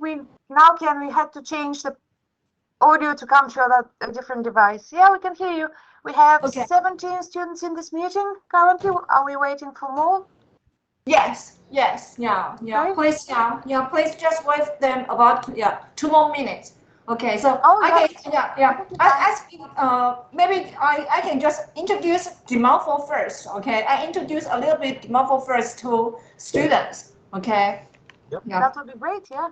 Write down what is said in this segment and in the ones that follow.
we had to change the audio to come through a different device. Yeah, we can hear you. We have 17 students in this meeting currently. Are we waiting for more? Yes, yeah. Please, please just wait them about 2 more minutes. Okay, so maybe I can just introduce DMU first. Okay, I introduce a little bit DMU first to students. Okay. Yeah. That would be great. Yeah.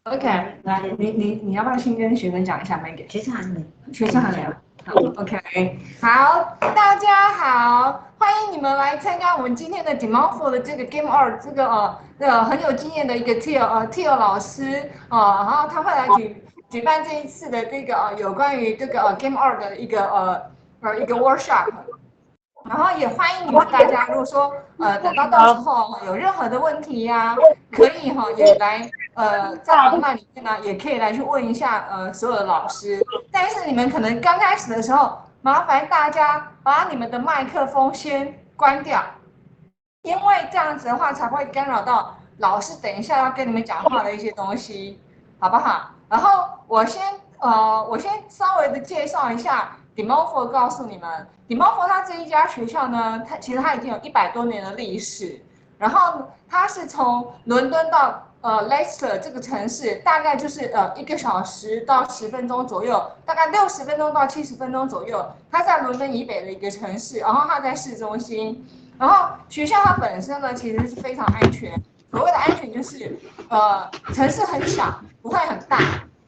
OK， 来，你要不要先跟学生讲一下 Maggie？ 学生还没。好 ，OK， 好，大家好，欢迎你们来参加我们今天的 DMU 的这个 Game Art 这个很有经验的一个 Teo 老师然后他会来举办这一次的这个有关于这个Game Art 的一个 workshop。然后也欢迎你们大家，如果说等到时候有任何的问题呀，可以也来在我们那里面呢，也可以来去问一下所有的老师。但是你们可能刚开始的时候，麻烦大家把你们的麦克风先关掉，因为这样子的话才会干扰到老师等一下要跟你们讲话的一些东西，好不好？然后我先稍微的介绍一下。DMU 告诉你们 ，DMU 它这一家学校呢，其实它已经有100多年的历史。然后它是从伦敦到Leicester 这个城市，大概就是1个小时到10分钟左右，大概60分钟到70分钟左右。它在伦敦以北的一个城市，然后它在市中心。然后学校它本身呢，其实是非常安全。所谓的安全就是城市很小，不会很大。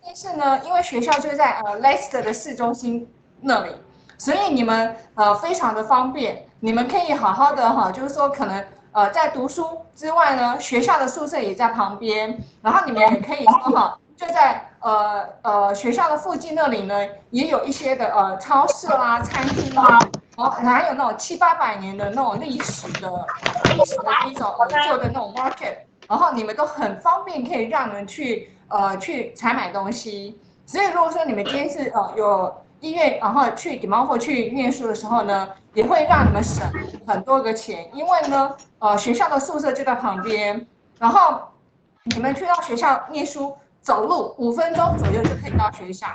但是呢，因为学校就在Leicester 的市中心。那里，所以你们非常的方便，你们可以好好的就是说可能在读书之外呢，学校的宿舍也在旁边，然后你们也可以说就在学校的附近那里呢，也有一些的超市啦、餐厅啦，然后还有那种700、800年的那种历史的一种做的那种 market， 然后你们都很方便可以让你们去采买东西，所以如果说你们今天是有意愿，然后去 DMU 去念书的时候呢，也会让你们省很多个钱，因为呢，学校的宿舍就在旁边，然后你们去到学校念书，走路5分钟左右就可以到学校。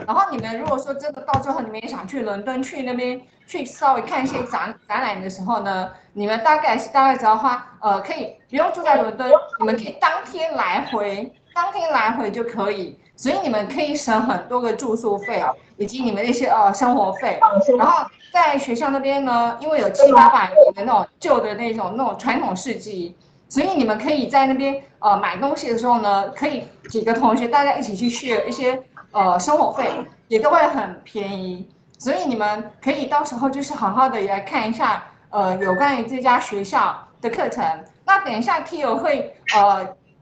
然后你们如果说真的到最后你们也想去伦敦去那边去稍微看一些展览的时候呢，你们大概只要花可以不用住在伦敦，你们可以当天来回就可以。所以你们可以省很多个住宿费，以及你们那些生活费。然后在学校那边呢，因为有700、800年的那种旧的那种传统市集，所以你们可以在那边买东西的时候呢，可以几个同学大家一起去 share 一些生活费，也都会很便宜。所以你们可以到时候就是好好的来看一下有关于这家学校的课程。那等一下 Teo 会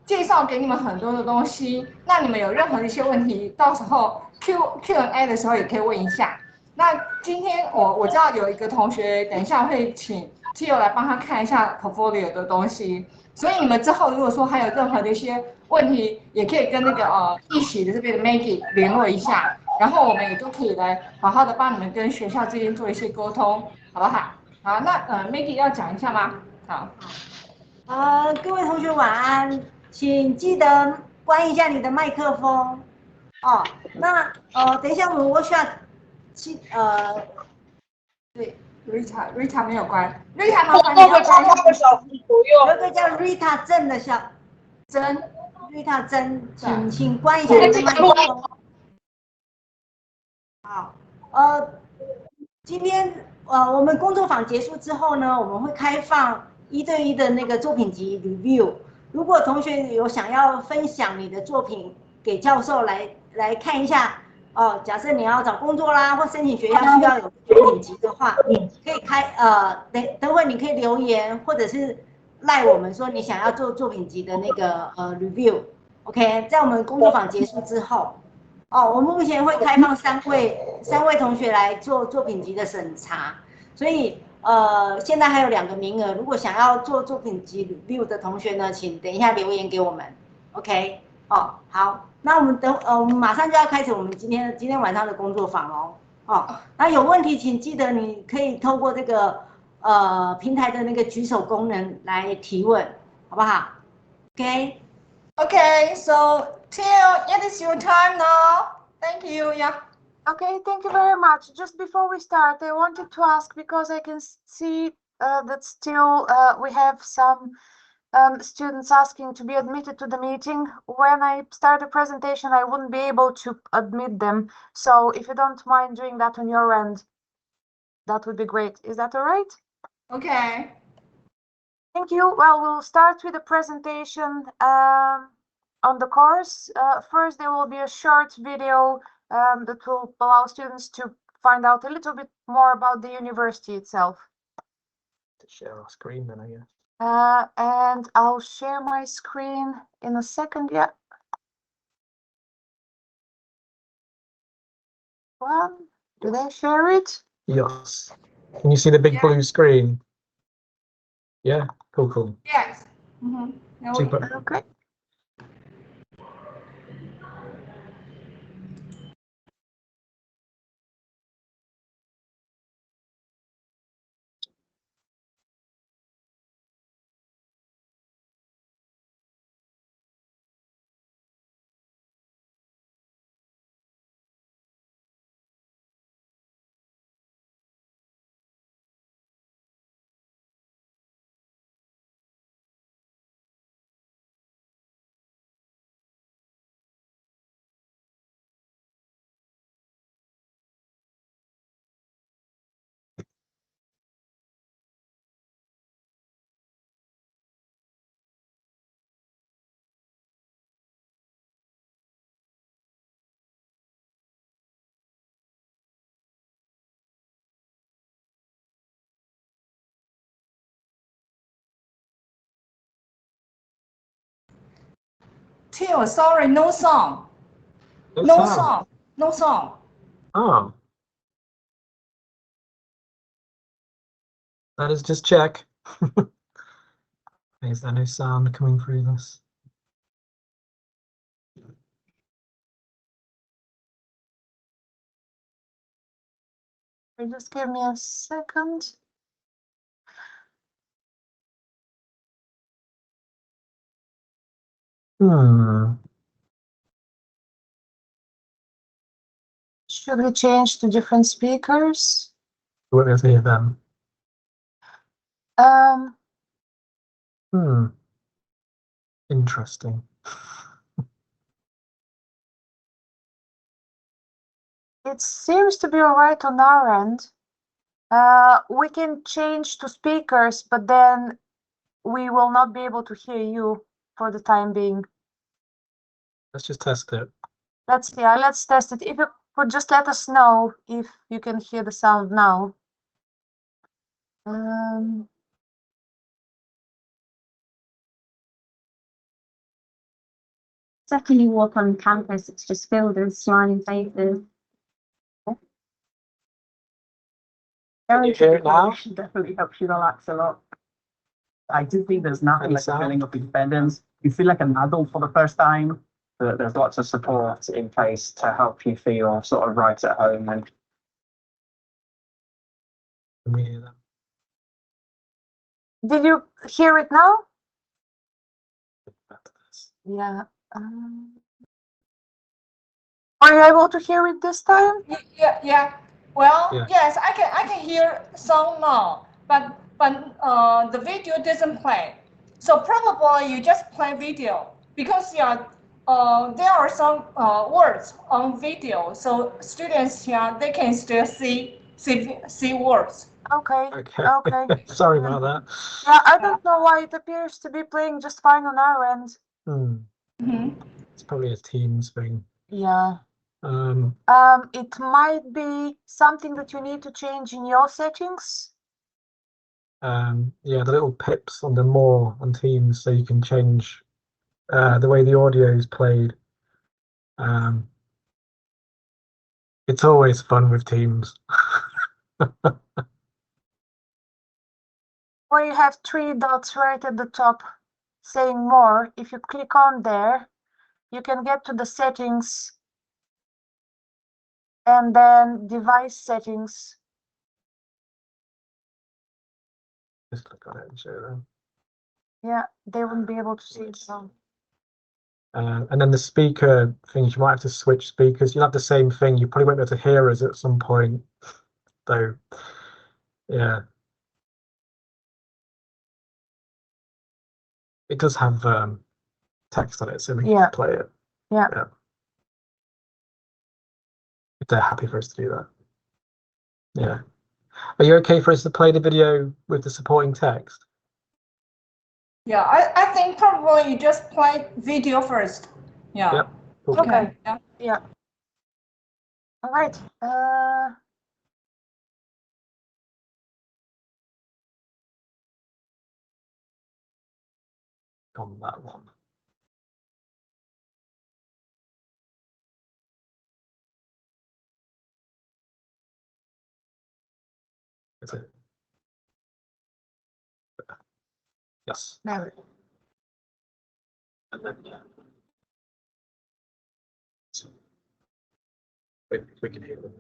介绍给你们很多的东西，那你们有任何的一些问题，到时候 Q&A 的时候也可以问一下。那今天我知道有一个同学，等一下会请 Teo 来帮他看一下 portfolio 的东西，所以你们之后如果说还有任何的一些问题，也可以跟那个一起的这边的 Maggie 联络一下，然后我们也都可以来好好的帮你们跟学校之间做一些沟通，好不好？好，那Maggie 要讲一下吗？好。各位同学晚安。请记得关一下你的麦克风哦。那等一下我们 workshop 对 Rita 没有关 ，Rita 麻烦你要关1个小时左右。有个叫 Rita 郑的Rita 郑，请关一下你的麦克风。好，今天我们工作坊结束之后呢，我们会开放1对1的那个作品集 review。如果同学有想要分享你的作品给教授来看一下假设你要找工作啦，或申请学校需要有作品集的话，可以等会你可以留言，或者是赖我们说你想要做作品集的那个review。OK， 在我们工作坊结束之后，我们目前会开放3位同学来做作品集的审查，所以。现在还有2个名额，如果想要做作品集 review 的同学呢，请等一下留言给我们 ，OK？ 好，那我们我们马上就要开始我们今天晚上的工作坊那有问题请记得你可以透过这个平台的那个举手功能来提问，好不好 ？OK？ Okay, so Theo, it is your time now. Thank you. Yeah. Okay, thank you very much. Just before we start, I wanted to ask, because I can see that still we have some students asking to be admitted to the meeting. When I start the presentation, I wouldn't be able to admit them. So if you don't mind doing that on your end, that would be great. Is that all right? Okay. Thank you. Well, we'll start with the presentation on the course. First, there will be a short video that will allow students to find out a little bit more about the university itself. To share our screen then, I guess. And I'll share my screen in a second. Yeah. Well, did I share it? Yes. Can you see the big blue screen? Yeah, cool. Yes. Super. Okay. Theo, sorry, no song. No song. Oh. Let us just check. Is there no sound coming through this? Just give me a second. Should we change to different speakers? What is here then? Interesting. It seems to be all right on our end. We can change to speakers, but then we will not be able to hear you for the time being. Let's just test it. Let's test it. If you could just let us know if you can hear the sound now. Second you walk on campus, it's just filled with smiling faces. Can you hear it now? Definitely helps you relax a lot. I do think there's nothing Any like a sound? feeling of independence. You feel like an adult for the first time. There's lots of support in place to help you feel sort of right at home. And Can we hear that? Did you hear it now? Back to this. Yeah. Are you able to hear it this time? Yeah. Well, Yeah. yes, I can hear song now, but the video doesn't play. So probably you just play video because there are some words on video, so students they can still see words. Okay. Sorry about that. Yeah, I don't know why it appears to be playing just fine on our end. It's probably a Teams thing. Yeah. It might be something that you need to change in your settings. Yeah, the little pips on the more on Teams, so you can change the way the audio is played. It's always fun with Teams. Where you have 3 dots right at the top saying more, if you click on there, you can get to the settings and then device settings. Just click on it and show them. Yeah, they wouldn't be able to see it. So And then the speaker things, you might have to switch speakers. You'll have the same thing. You probably won't be able to hear us at some point, though. Yeah. It does have text on it, so we can play it. Yeah. If they're happy for us to do that. Yeah. Are you okay for us to play the video with the supporting text? Yeah, I think probably you just play video first. Yeah. Yep. Cool. Okay. Yeah. Yeah. All right. On that one. Is it? Yes. No. And then wait, we can hear them.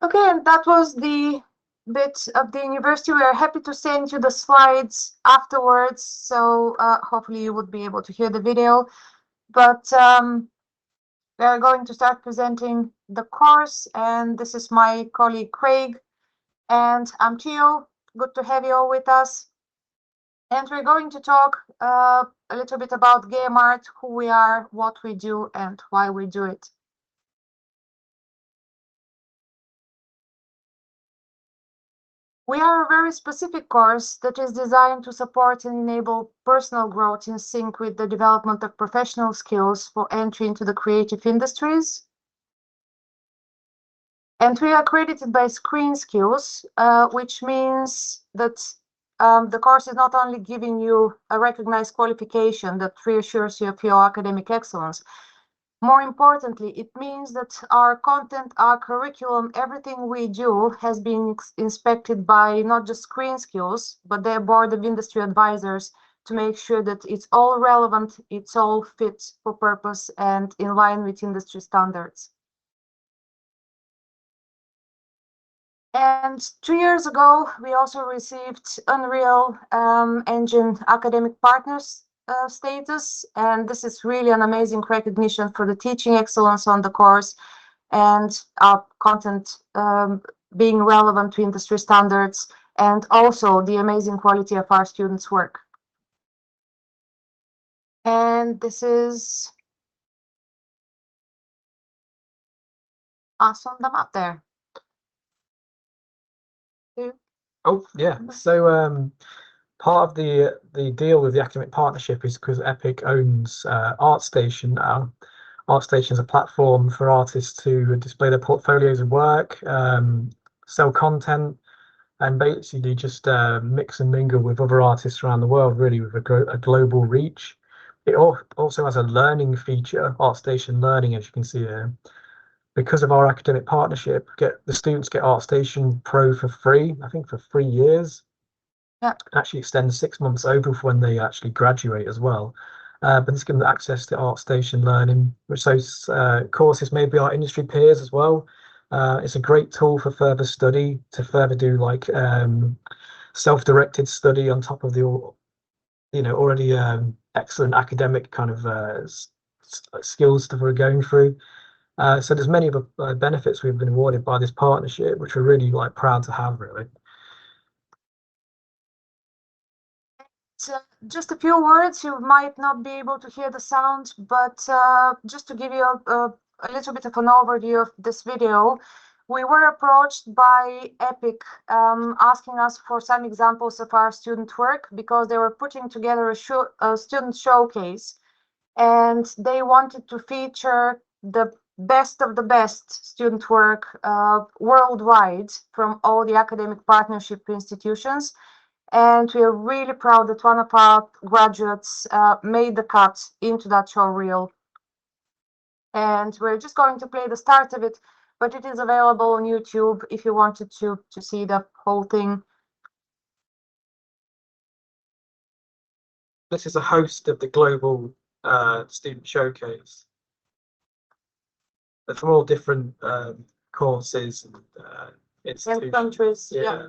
Okay, and that was the bit of the university. We are happy to send you the slides afterwards, so hopefully you would be able to hear the video. But we are going to start presenting the course, and this is my colleague Craig, and I'm Theo. Good to have you all with us. And we're going to talk a little bit about game art, who we are, what we do, and why we do it. We are a very specific course that is designed to support and enable personal growth in sync with the development of professional skills for entry into the creative industries. And we are accredited by Screen Skills, which means that the course is not only giving you a recognized qualification that reassures you of your academic excellence. More importantly, it means that our content, our curriculum, everything we do has been inspected by not just Screen Skills, but their board of industry advisors to make sure that it's all relevant, it's all fit for purpose and in line with industry standards. And 2 years ago, we also received Unreal Engine Academic Partners status, and this is really an amazing recognition for the teaching excellence on the course and our content being relevant to industry standards, and also the amazing quality of our students' work. And this is us on the map there. Oh yeah, so part of the deal with the academic partnership is because Epic owns ArtStation now. ArtStation is a platform for artists to display their portfolios of work, sell content, and basically just mix and mingle with other artists around the world, really, with a global reach. It also has a learning feature, ArtStation Learning, as you can see here. Because of our academic partnership, the students get ArtStation Pro for free, I think for 3 years. Yeah. It actually extends 6 months over for when they actually graduate as well. But this gives them access to ArtStation Learning, which those courses may be our industry peers as well. It's a great tool for further study, to further do like self-directed study on top of the already excellent academic kind of skills that we're going through. So there's many of the benefits we've been awarded by this partnership, which we're really like proud to have, really. So just a few words, you might not be able to hear the sound, but just to give you a little bit of an overview of this video, we were approached by Epic asking us for some examples of our student work because they were putting together a student showcase, and they wanted to feature the best of the best student work worldwide from all the academic partnership institutions. And we are really proud that one of our graduates made the cut into that show reel. And we're just going to play the start of it, but it is available on YouTube if you wanted to see the whole thing. This is a host of the global student showcase. They're from all different courses and institutions. And countries, yeah.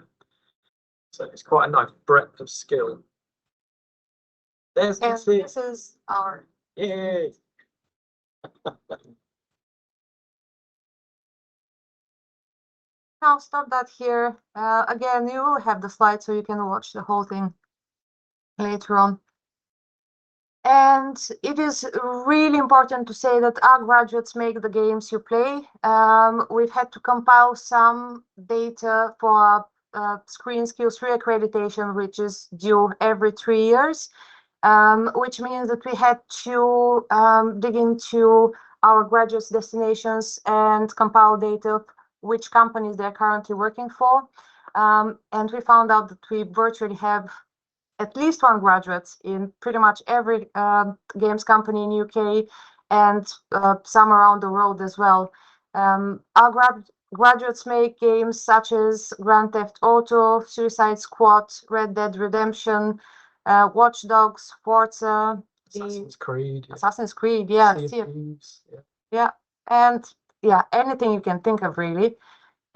So it's quite a nice breadth of skill. And this is our. Yay! I'll stop that here. Again, you will have the slides so you can watch the whole thing later on. And it is really important to say that our graduates make the games you play. We've had to compile some data for Screen Skills reaccreditation, which is due every 3 years, which means that we had to dig into our graduates' destinations and compile data of which companies they're currently working for. And we found out that we virtually have at least one graduate in pretty much every games company in UK and some around the world as well. Our graduates make games such as Grand Theft Auto, Suicide Squad, Red Dead Redemption, Watch Dogs, Forza, Assassin's Creed, yeah, yeah, and yeah, anything you can think of really.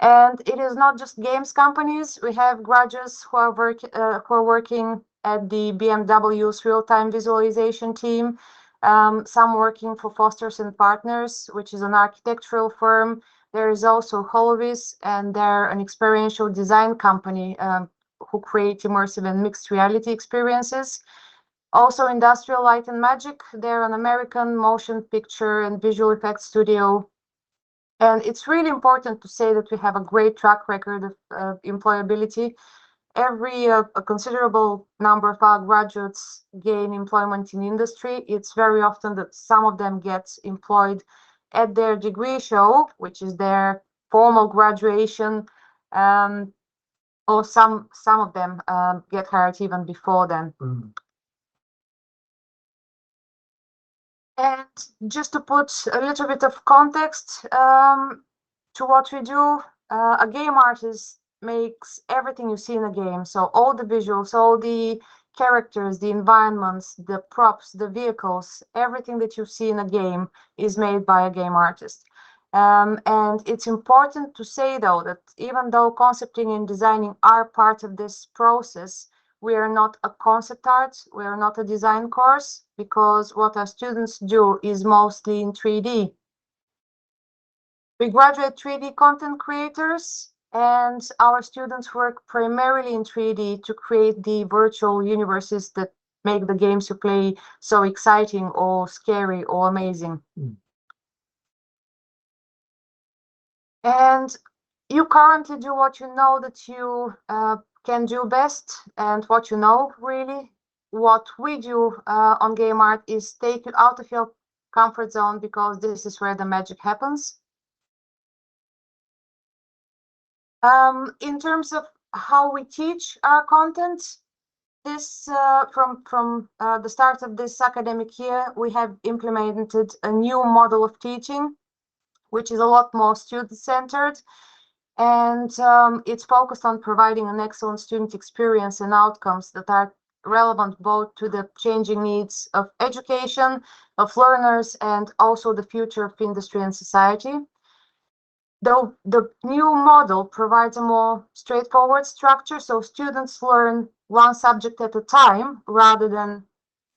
And it is not just games companies. We have graduates who are working at the BMW's real-time visualization team, some working for Fosters and Partners, which is an architectural firm. There is also Holovis, and they're an experiential design company who create immersive and mixed reality experiences. Also, Industrial Light and Magic, they're an American motion picture and visual effects studio. And it's really important to say that we have a great track record of employability. A considerable number of our graduates gain employment in industry. It's very often that some of them get employed at their degree show, which is their formal graduation, or some of them get hired even before then. And just to put a little bit of context to what we do, a game artist makes everything you see in a game. So all the visuals, all the characters, the environments, the props, the vehicles, everything that you see in a game is made by a game artist. And it's important to say, though, that even though concepting and designing are part of this process, we are not a concept art, we are not a design course, because what our students do is mostly in 3D. We graduate 3D content creators, and our students work primarily in 3D to create the virtual universes that make the games you play so exciting or scary or amazing. And you currently do what you know that you can do best and what you know, really. What we do on Game Art is take you out of your comfort zone, because this is where the magic happens. In terms of how we teach our content, this from the start of this academic year, we have implemented a new model of teaching, which is a lot more student-centered, and it's focused on providing an excellent student experience and outcomes that are relevant both to the changing needs of education, of learners, and also the future of industry and society. Though the new model provides a more straightforward structure, so students learn one subject at a time rather than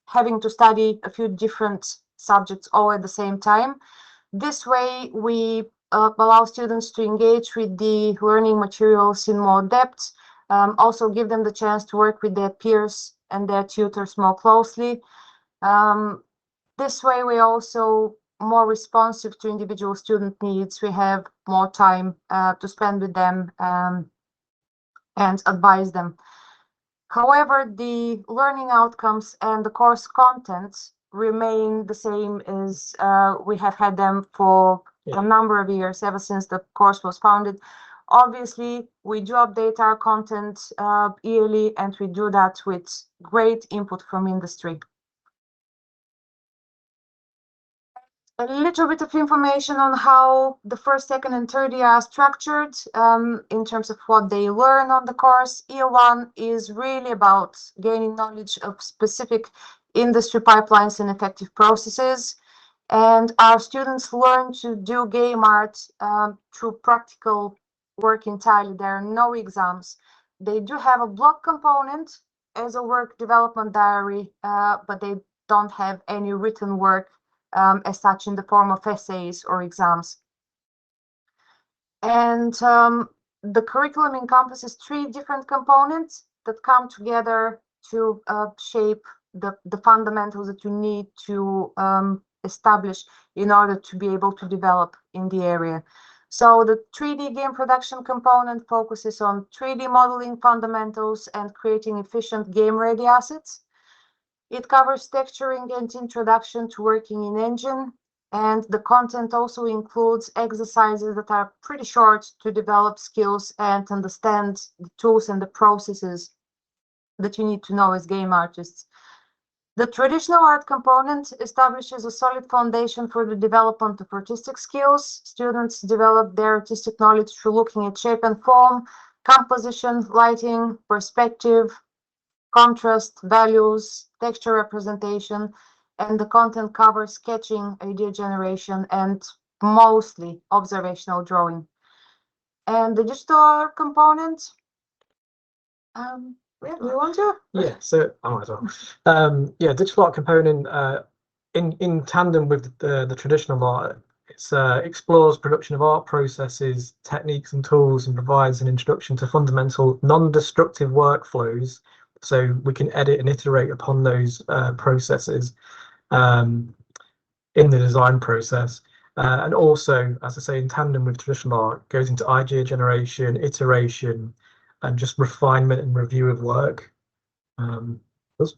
having to study a few different subjects all at the same time. This way, we allow students to engage with the learning materials in more depth, also give them the chance to work with their peers and their tutors more closely. This way, we're also more responsive to individual student needs. We have more time to spend with them and advise them. However, the learning outcomes and the course contents remain the same as we have had them for a number of years, ever since the course was founded. Obviously, we do update our content yearly, and we do that with great input from industry. A little bit of information on how the first, second, and third year are structured in terms of what they learn on the course. Year one is really about gaining knowledge of specific industry pipelines and effective processes. And our students learn to do game art through practical work entirely. There are no exams. They do have a block component as a work development diary, but they don't have any written work as such in the form of essays or exams. And the curriculum encompasses 3 different components that come together to shape the fundamentals that you need to establish in order to be able to develop in the area. So the 3D game production component focuses on 3D modeling fundamentals and creating efficient game-ready assets. It covers texturing and introduction to working in engine, and the content also includes exercises that are pretty short to develop skills and understand the tools and the processes that you need to know as game artists. The traditional art component establishes a solid foundation for the development of artistic skills. Students develop their artistic knowledge through looking at shape and form, composition, lighting, perspective, contrast, values, texture representation, and the content covers sketching, idea generation, and mostly observational drawing. And the digital art component, we want to? Yeah, so I might as well. Yeah, digital art component in tandem with the traditional art, it explores production of art processes, techniques, and tools, and provides an introduction to fundamental non-destructive workflows, so we can edit and iterate upon those processes in the design process. And also, as I say, in tandem with traditional art, goes into idea generation, iteration, and just refinement and review of work. Here's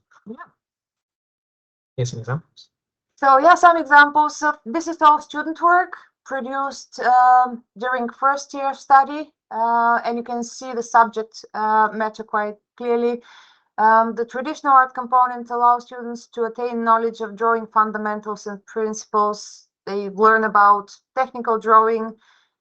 some examples. So yeah, some examples of this is all student work produced during first year study, and you can see the subject matter quite clearly. The traditional art component allows students to attain knowledge of drawing fundamentals and principles. They learn about technical drawing,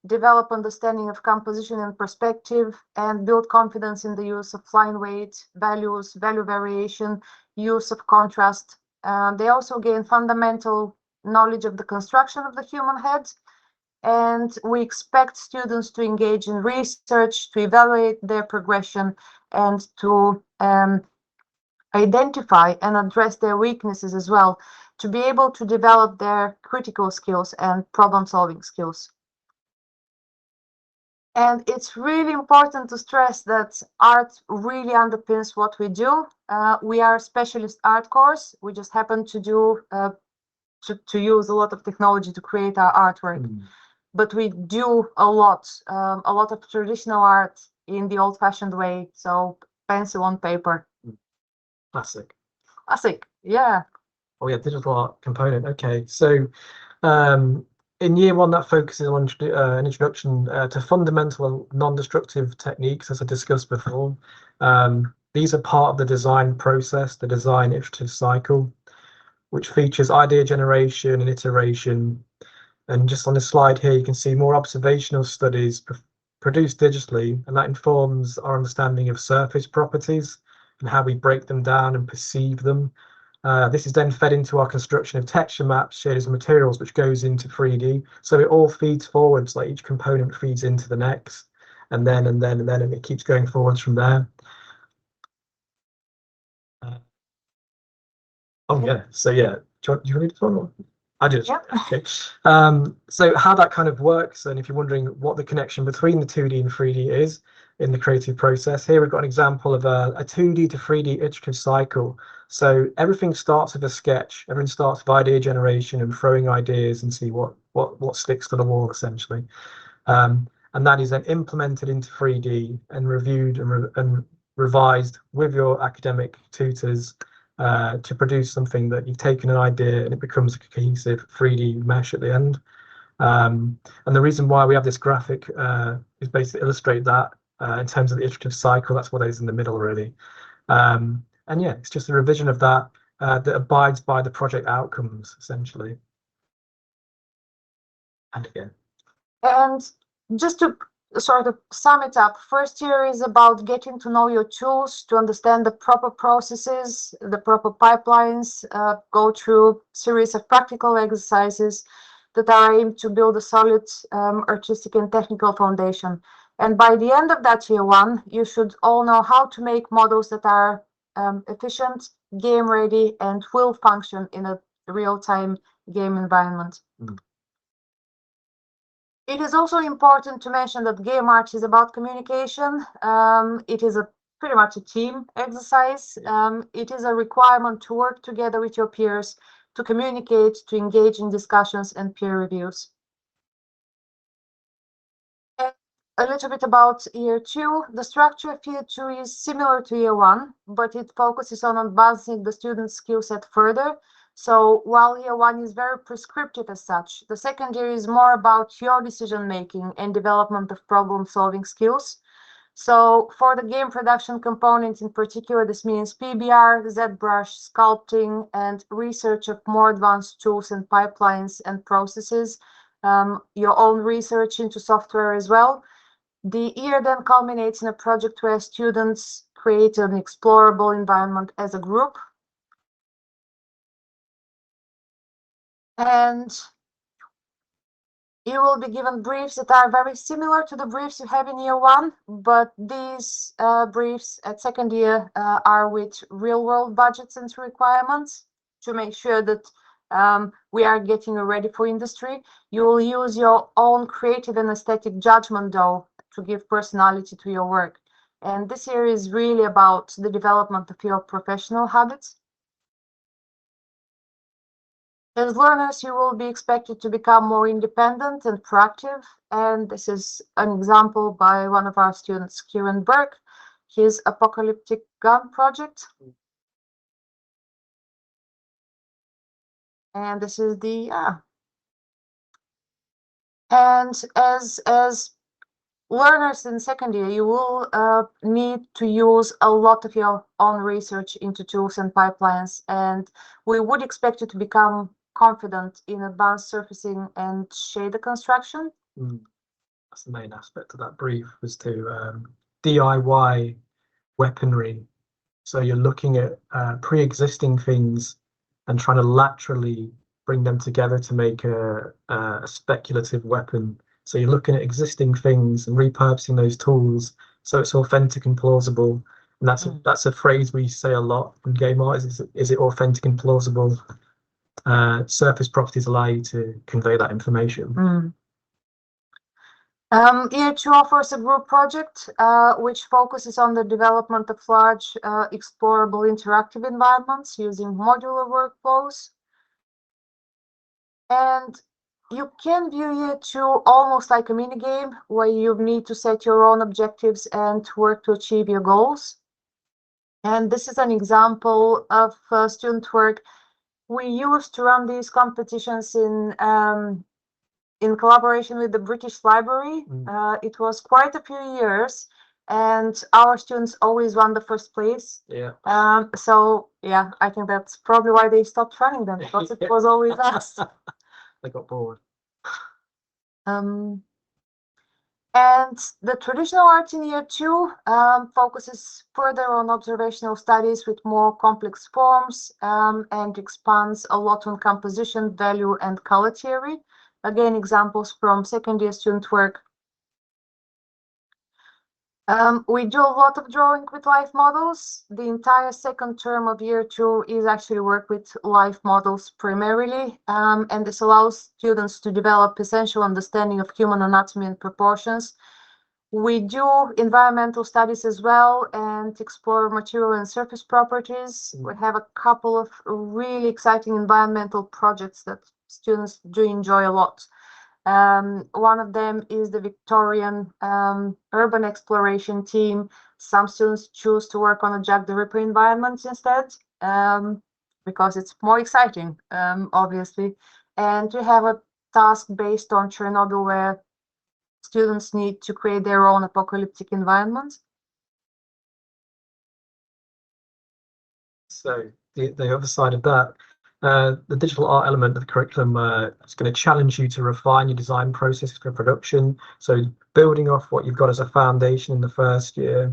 develop understanding of composition and perspective, and build confidence in the use of line weight, values, value variation, use of contrast. They also gain fundamental knowledge of the construction of the human head. And we expect students to engage in research, to evaluate their progression, and to identify and address their weaknesses as well, to be able to develop their critical skills and problem-solving skills. And it's really important to stress that art really underpins what we do. We are a specialist art course. We just happen to do to use a lot of technology to create our artwork. But we do a lot of traditional art in the old-fashioned way, so pencil on paper. Classic, yeah. Oh yeah, digital art component. Okay, so in year one, that focuses on an introduction to fundamental non-destructive techniques, as I discussed before. These are part of the design process, the design iterative cycle, which features idea generation and iteration. And just on this slide here, you can see more observational studies produced digitally, and that informs our understanding of surface properties and how we break them down and perceive them. This is then fed into our construction of texture maps, shaders, and materials, which goes into 3D. So it all feeds forwards, like each component feeds into the next, and then, and it keeps going forwards from there. Oh yeah, so yeah, do you want to do this one? I did. Yep. Okay. So how that kind of works, and if you're wondering what the connection between the 2D and 3D is in the creative process, here we've got an example of a 2D to 3D iterative cycle. So everything starts with a sketch. Everything starts with idea generation and throwing ideas and see what sticks to the wall, essentially. And that is then implemented into 3D and reviewed and revised with your academic tutors to produce something that you've taken an idea and it becomes a cohesive 3D mesh at the end. And the reason why we have this graphic is basically to illustrate that in terms of the iterative cycle. That's what is in the middle, really. And yeah, it's just a revision of that that abides by the project outcomes, essentially. And again. And just to sort of sum it up, first year is about getting to know your tools, to understand the proper processes, the proper pipelines, go through series of practical exercises that are aimed to build a solid artistic and technical foundation. And by the end of that year one, you should all know how to make models that are efficient, game ready, and will function in a real-time game environment. It is also important to mention that game art is about communication. It is pretty much a team exercise. It is a requirement to work together with your peers, to communicate, to engage in discussions and peer reviews. And a little bit about year two. The structure of year two is similar to year one, but it focuses on advancing the student's skill set further. So while year one is very prescriptive as such, the second year is more about your decision making and development of problem solving skills. So for the game production component in particular, this means PBR, ZBrush, sculpting, and research of more advanced tools and pipelines and processes, your own research into software as well. The year then culminates in a project where students create an explorable environment as a group. And you will be given briefs that are very similar to the briefs you have in year one, but these briefs at second year are with real-world budgets and requirements to make sure that we are getting you ready for industry. You will use your own creative and aesthetic judgment, though, to give personality to your work. And this year is really about the development of your professional habits. As learners, you will be expected to become more independent and proactive. And this is an example by one of our students, Kieran Burke, his Apocalyptic Gun project. And this is the, and as learners in second year, you will need to use a lot of your own research into tools and pipelines. And we would expect you to become confident in advanced surfacing and shader construction. That's the main aspect of that brief, was to DIY weaponry. So you're looking at pre-existing things and trying to laterally bring them together to make a speculative weapon. So you're looking at existing things and repurposing those tools so it's authentic and plausible. And that's a phrase we say a lot in game art. Is it authentic and plausible? Surface properties allow you to convey that information. Year two offers a group project which focuses on the development of large explorable interactive environments using modular workflows. And you can view year two almost like a mini game where you need to set your own objectives and work to achieve your goals. And this is an example of student work we used to run these competitions in collaboration with the British Library. It was quite a few years, and our students always won the first place. Yeah. So yeah, I think that's probably why they stopped running them, because it was always us. They got bored. And the traditional art in year two focuses further on observational studies with more complex forms and expands a lot on composition, value, and color theory. Again, examples from second year student work. We do a lot of drawing with live models. The entire second term of year 2 is actually work with live models primarily, and this allows students to develop essential understanding of human anatomy and proportions. We do environmental studies as well and explore material and surface properties. We have a couple of really exciting environmental projects that students do enjoy a lot. One of them is the Victorian urban exploration team. Some students choose to work on a Jack the Ripper environment instead, because it's more exciting, obviously. And we have a task based on Chernobyl where students need to create their own apocalyptic environment. So the other side of that, the digital art element of the curriculum is going to challenge you to refine your design process for production. So building off what you've got as a foundation in the first year,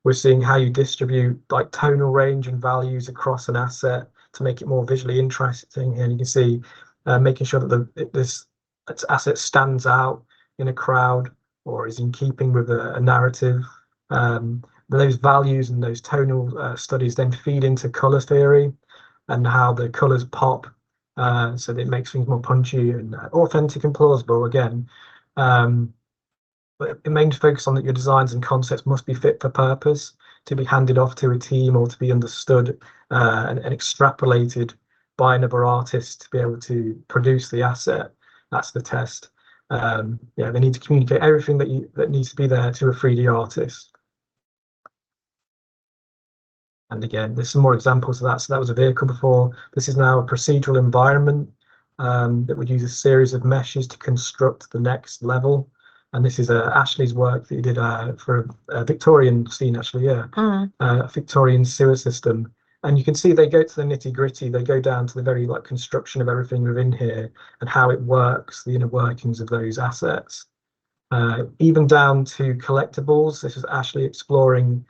we're seeing how you distribute like tonal range and values across an asset to make it more visually interesting. And you can see making sure that this asset stands out in a crowd or is in keeping with a narrative. Those values and those tonal studies then feed into color theory and how the colors pop, so that it makes things more punchy and authentic and plausible again. But it mainly focuses on that your designs and concepts must be fit for purpose to be handed off to a team or to be understood and extrapolated by another artist to be able to produce the asset. That's the test. Yeah, they need to communicate everything that needs to be there to a 3D artist. And again, there's some more examples of that. So that was a vehicle before. This is now a procedural environment that would use a series of meshes to construct the next level. And this is Ashley's work that he did for a Victorian scene, actually, yeah. A Victorian sewer system. And you can see they go to the nitty gritty. They go down to the very like construction of everything within here and how it works, the inner workings of those assets. Even down to collectibles. This is Ashley exploring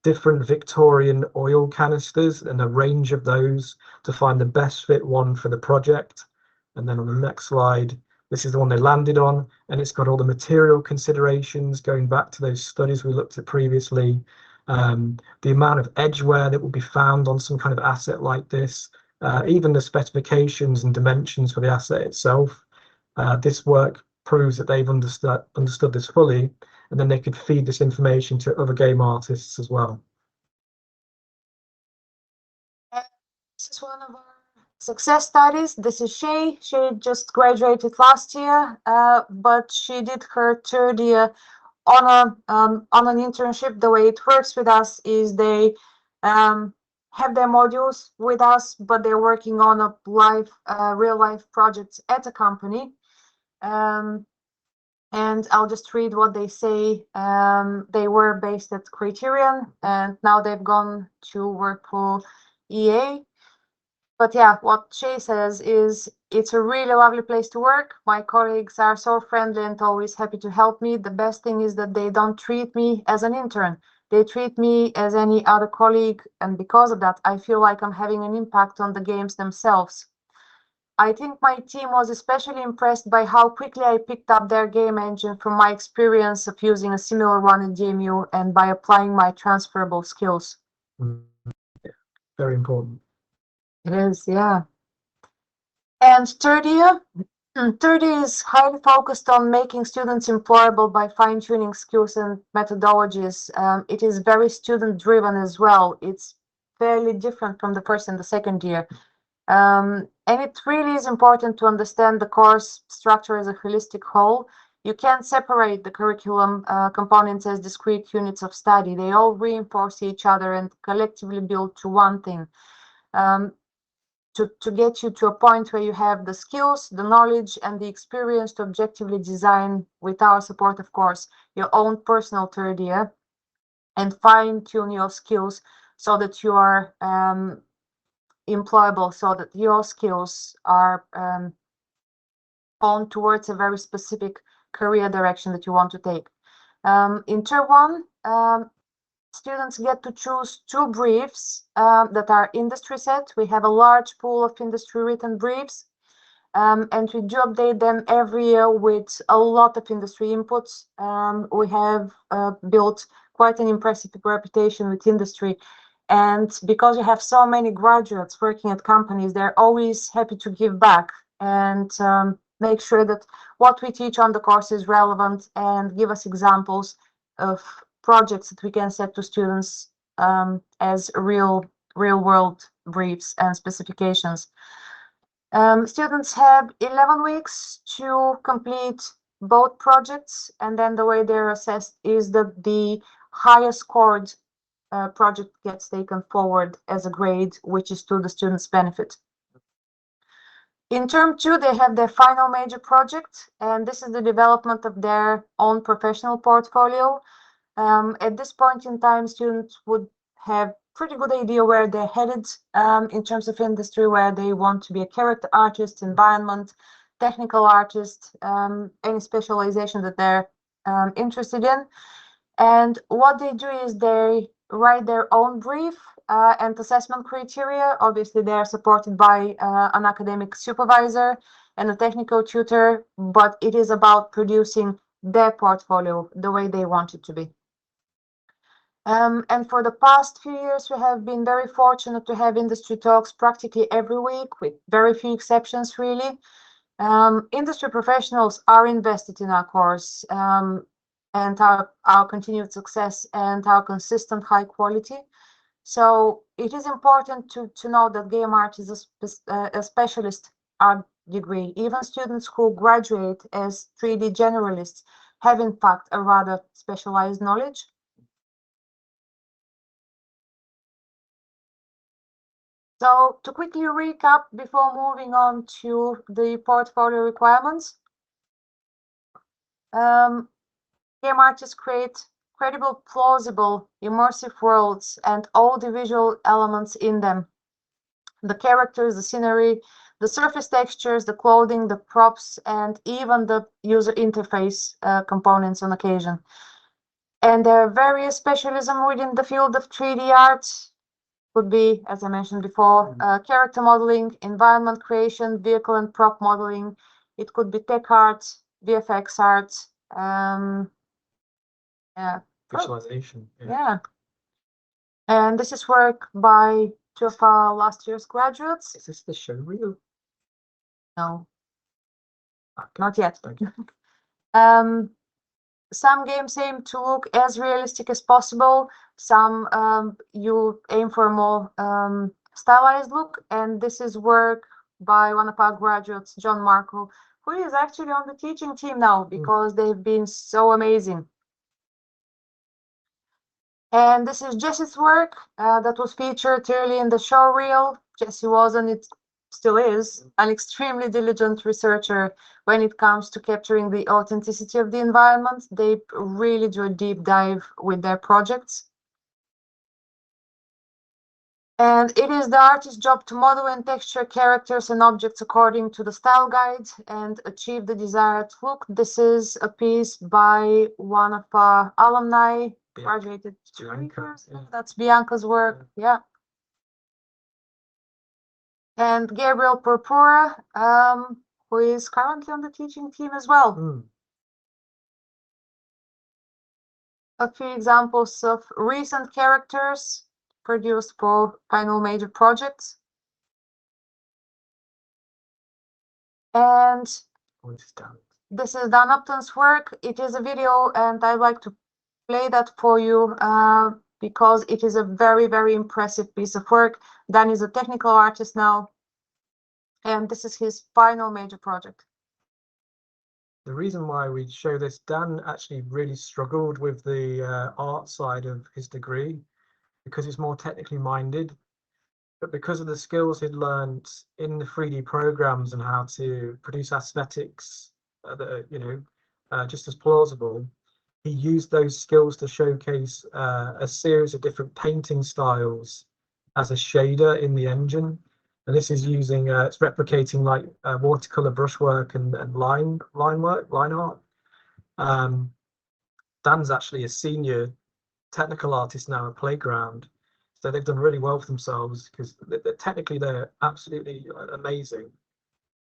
different Victorian oil canisters and a range of those to find the best fit one for the project. And then on the next slide, this is the one they landed on, and it's got all the material considerations going back to those studies we looked at previously. The amount of edge wear that will be found on some kind of asset like this, even the specifications and dimensions for the asset itself. This work proves that they've understood this fully, and then they could feed this information to other game artists as well. This is one of our success studies. This is Shay. She just graduated last year, but she did her third year on an internship. The way it works with us is they have their modules with us, but they're working on a real life projects at a company. And I'll just read what they say. They were based at Criterion, and now they've gone to work for EA. But yeah, what Shay says is, it's a really lovely place to work. My colleagues are so friendly and always happy to help me. The best thing is that they don't treat me as an intern. They treat me as any other colleague, and because of that, I feel like I'm having an impact on the games themselves. I think my team was especially impressed by how quickly I picked up their game engine from my experience of using a similar one at DMU and by applying my transferable skills. Yeah, very important. It is, yeah. And third year is highly focused on making students employable by fine-tuning skills and methodologies. It is very student-driven as well. It's fairly different from the first and the second year. And it really is important to understand the course structure as a holistic whole. You can't separate the curriculum components as discrete units of study. They all reinforce each other and collectively build to one thing. To get you to a point where you have the skills, the knowledge, and the experience to objectively design, with our support, of course, your own personal third year and fine-tune your skills so that you are employable, so that your skills are honed towards a very specific career direction that you want to take. In Tier 1, students get to choose 2 briefs that are industry set. We have a large pool of industry written briefs. And we do update them every year with a lot of industry inputs. We have built quite an impressive reputation with industry. And because we have so many graduates working at companies, they're always happy to give back and make sure that what we teach on the course is relevant and give us examples of projects that we can set to students as real world briefs and specifications. Students have 11 weeks to complete both projects, and then the way they're assessed is that the highest scored project gets taken forward as a grade, which is to the student's benefit. In term 2, they have their final major project, and this is the development of their own professional portfolio. At this point in time, students would have pretty good idea where they're headed in terms of industry, where they want to be a character artist, environment, technical artist, any specialization that they're interested in. And what they do is they write their own brief and assessment criteria. Obviously, they are supported by an academic supervisor and a technical tutor, but it is about producing their portfolio the way they want it to be. And for the past few years, we have been very fortunate to have industry talks practically every week, with very few exceptions, really. Industry professionals are invested in our course and our continued success and our consistent high quality. So it is important to know that game art is a specialist art degree. Even students who graduate as 3D generalists have, in fact, a rather specialized knowledge. So to quickly recap before moving on to the portfolio requirements, game artists create credible, plausible, immersive worlds and all the visual elements in them. The characters, the scenery, the surface textures, the clothing, the props, and even the user interface components on occasion. And there are various specialisms within the field of 3D art. Could be, as I mentioned before, character modeling, environment creation, vehicle and prop modeling. It could be tech art, VFX art, visualization. Yeah. And this is work by 2 of our last year's graduates. Is this the show reel? No, not yet. Okay. Some games aim to look as realistic as possible. Some you aim for a more stylized look, and this is work by one of our graduates, John Marco, who is actually on the teaching team now because they've been so amazing. And this is Jessie's work that was featured early in the show reel. Jessie was, and it still is, an extremely diligent researcher when it comes to capturing the authenticity of the environment. They really do a deep dive with their projects. And it is the artist's job to model and texture characters and objects according to the style guide and achieve the desired look. This is a piece by one of our alumni, graduated 2 years. That's Bianca's work, yeah. And Gabriel Purpura, who is currently on the teaching team as well. A few examples of recent characters produced for final major projects. And this is Dan Upton's work. It is a video, and I'd like to play that for you because it is a very, very impressive piece of work. Dan is a technical artist now, and this is his final major project. The reason why we show this, Dan actually really struggled with the art side of his degree because he's more technically minded. But because of the skills he'd learned in the 3D programs and how to produce aesthetics that are, just as plausible, he used those skills to showcase a series of different painting styles as a shader in the engine. And this is using, it's replicating like watercolor brushwork and line art. Dan's actually a senior technical artist now at Playground. So they've done really well for themselves because technically they're absolutely amazing.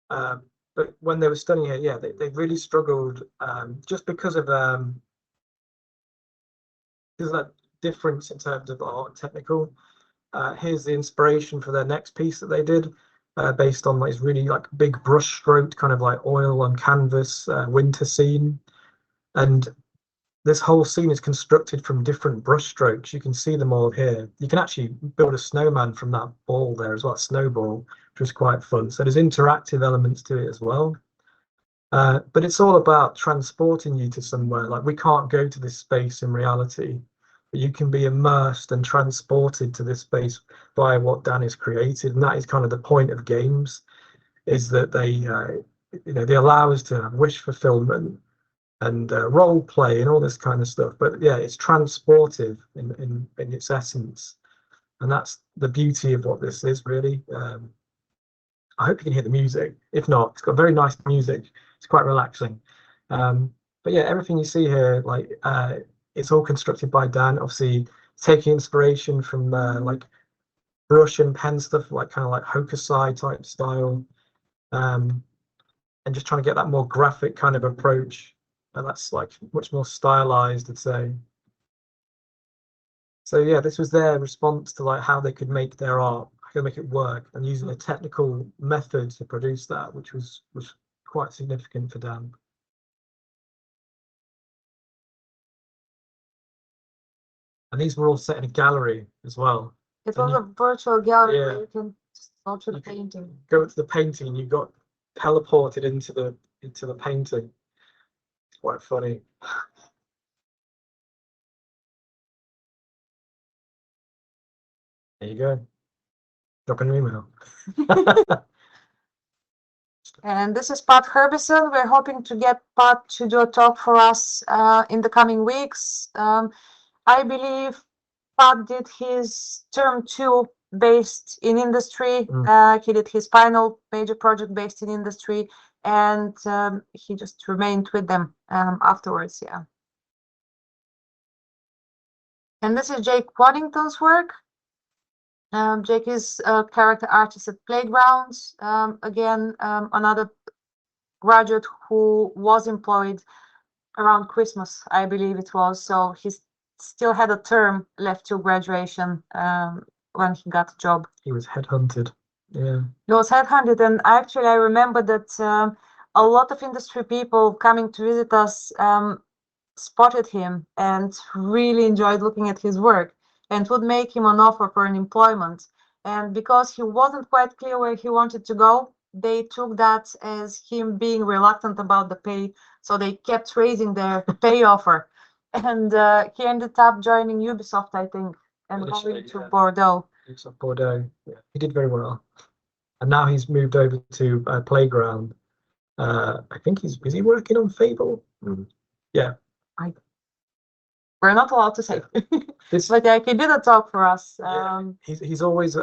But when they were studying it, yeah, they really struggled just because of that difference in terms of art and technical. Here's the inspiration for their next piece that they did, based on this really like big brush stroke, kind of like oil on canvas winter scene. And this whole scene is constructed from different brush strokes. You can see them all here. You can actually build a snowman from that ball there as well, a snowball, which was quite fun. So there's interactive elements to it as well. But it's all about transporting you to somewhere. Like, we can't go to this space in reality, but you can be immersed and transported to this space by what Dan has created. And that is kind of the point of games, is that they allow us to have wish fulfillment and role play and all this kind of stuff. But yeah, it's transportive in its essence, and that's the beauty of what this is, really. I hope you can hear the music. If not, it's got very nice music. It's quite relaxing. But yeah, everything you see here, like it's all constructed by Dan, obviously taking inspiration from like brush and pen stuff, like kind of like Hokusai type style, and just trying to get that more graphic kind of approach. And that's like much more stylized, I'd say. So yeah, this was their response to like how they could make their art, how they make it work, and using a technical method to produce that, which was quite significant for Dan. And these were all set in a gallery as well. It was a virtual gallery Yeah. where you can go to the painting. Go to the painting and you got teleported into the painting. It's quite funny. There you go. Drop an email. And this is Pat Herbison. We're hoping to get Pat to do a talk for us in the coming weeks. I believe Pat did his term 2 based in industry. He did his final major project based in industry, and he just remained with them afterwards. Yeah. And this is Jake Waddington's work. Jake is a character artist at Playgrounds. Again, another graduate who was employed around Christmas, I believe it was. So he still had a term left to graduation when he got a job. He was headhunted. Yeah. He was headhunted, and actually I remember that a lot of industry people coming to visit us spotted him and really enjoyed looking at his work, and would make him an offer for an employment. And because he wasn't quite clear where he wanted to go, they took that as him being reluctant about the pay. So they kept raising their pay offer. And he ended up joining Ubisoft, I think, and going to Bordeaux. Ubisoft Bordeaux. Yeah, he did very well. And now he's moved over to Playground. I think is he working on Fable? Yeah. We're not allowed to say. But yeah, he did a talk for us. He's always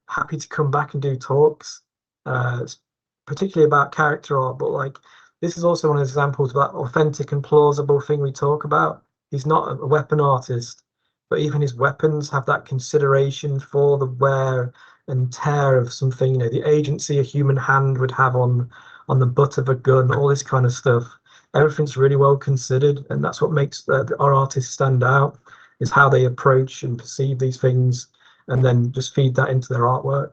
happy to come back and do talks, particularly about character art. But like, this is also one of the examples of that authentic and plausible thing we talk about. He's not a weapon artist, but even his weapons have that consideration for the wear and tear of something. You know, the agency a human hand would have on the butt of a gun, all this kind of stuff. Everything's really well considered, and that's what makes our artists stand out, is how they approach and perceive these things, and then just feed that into their artwork.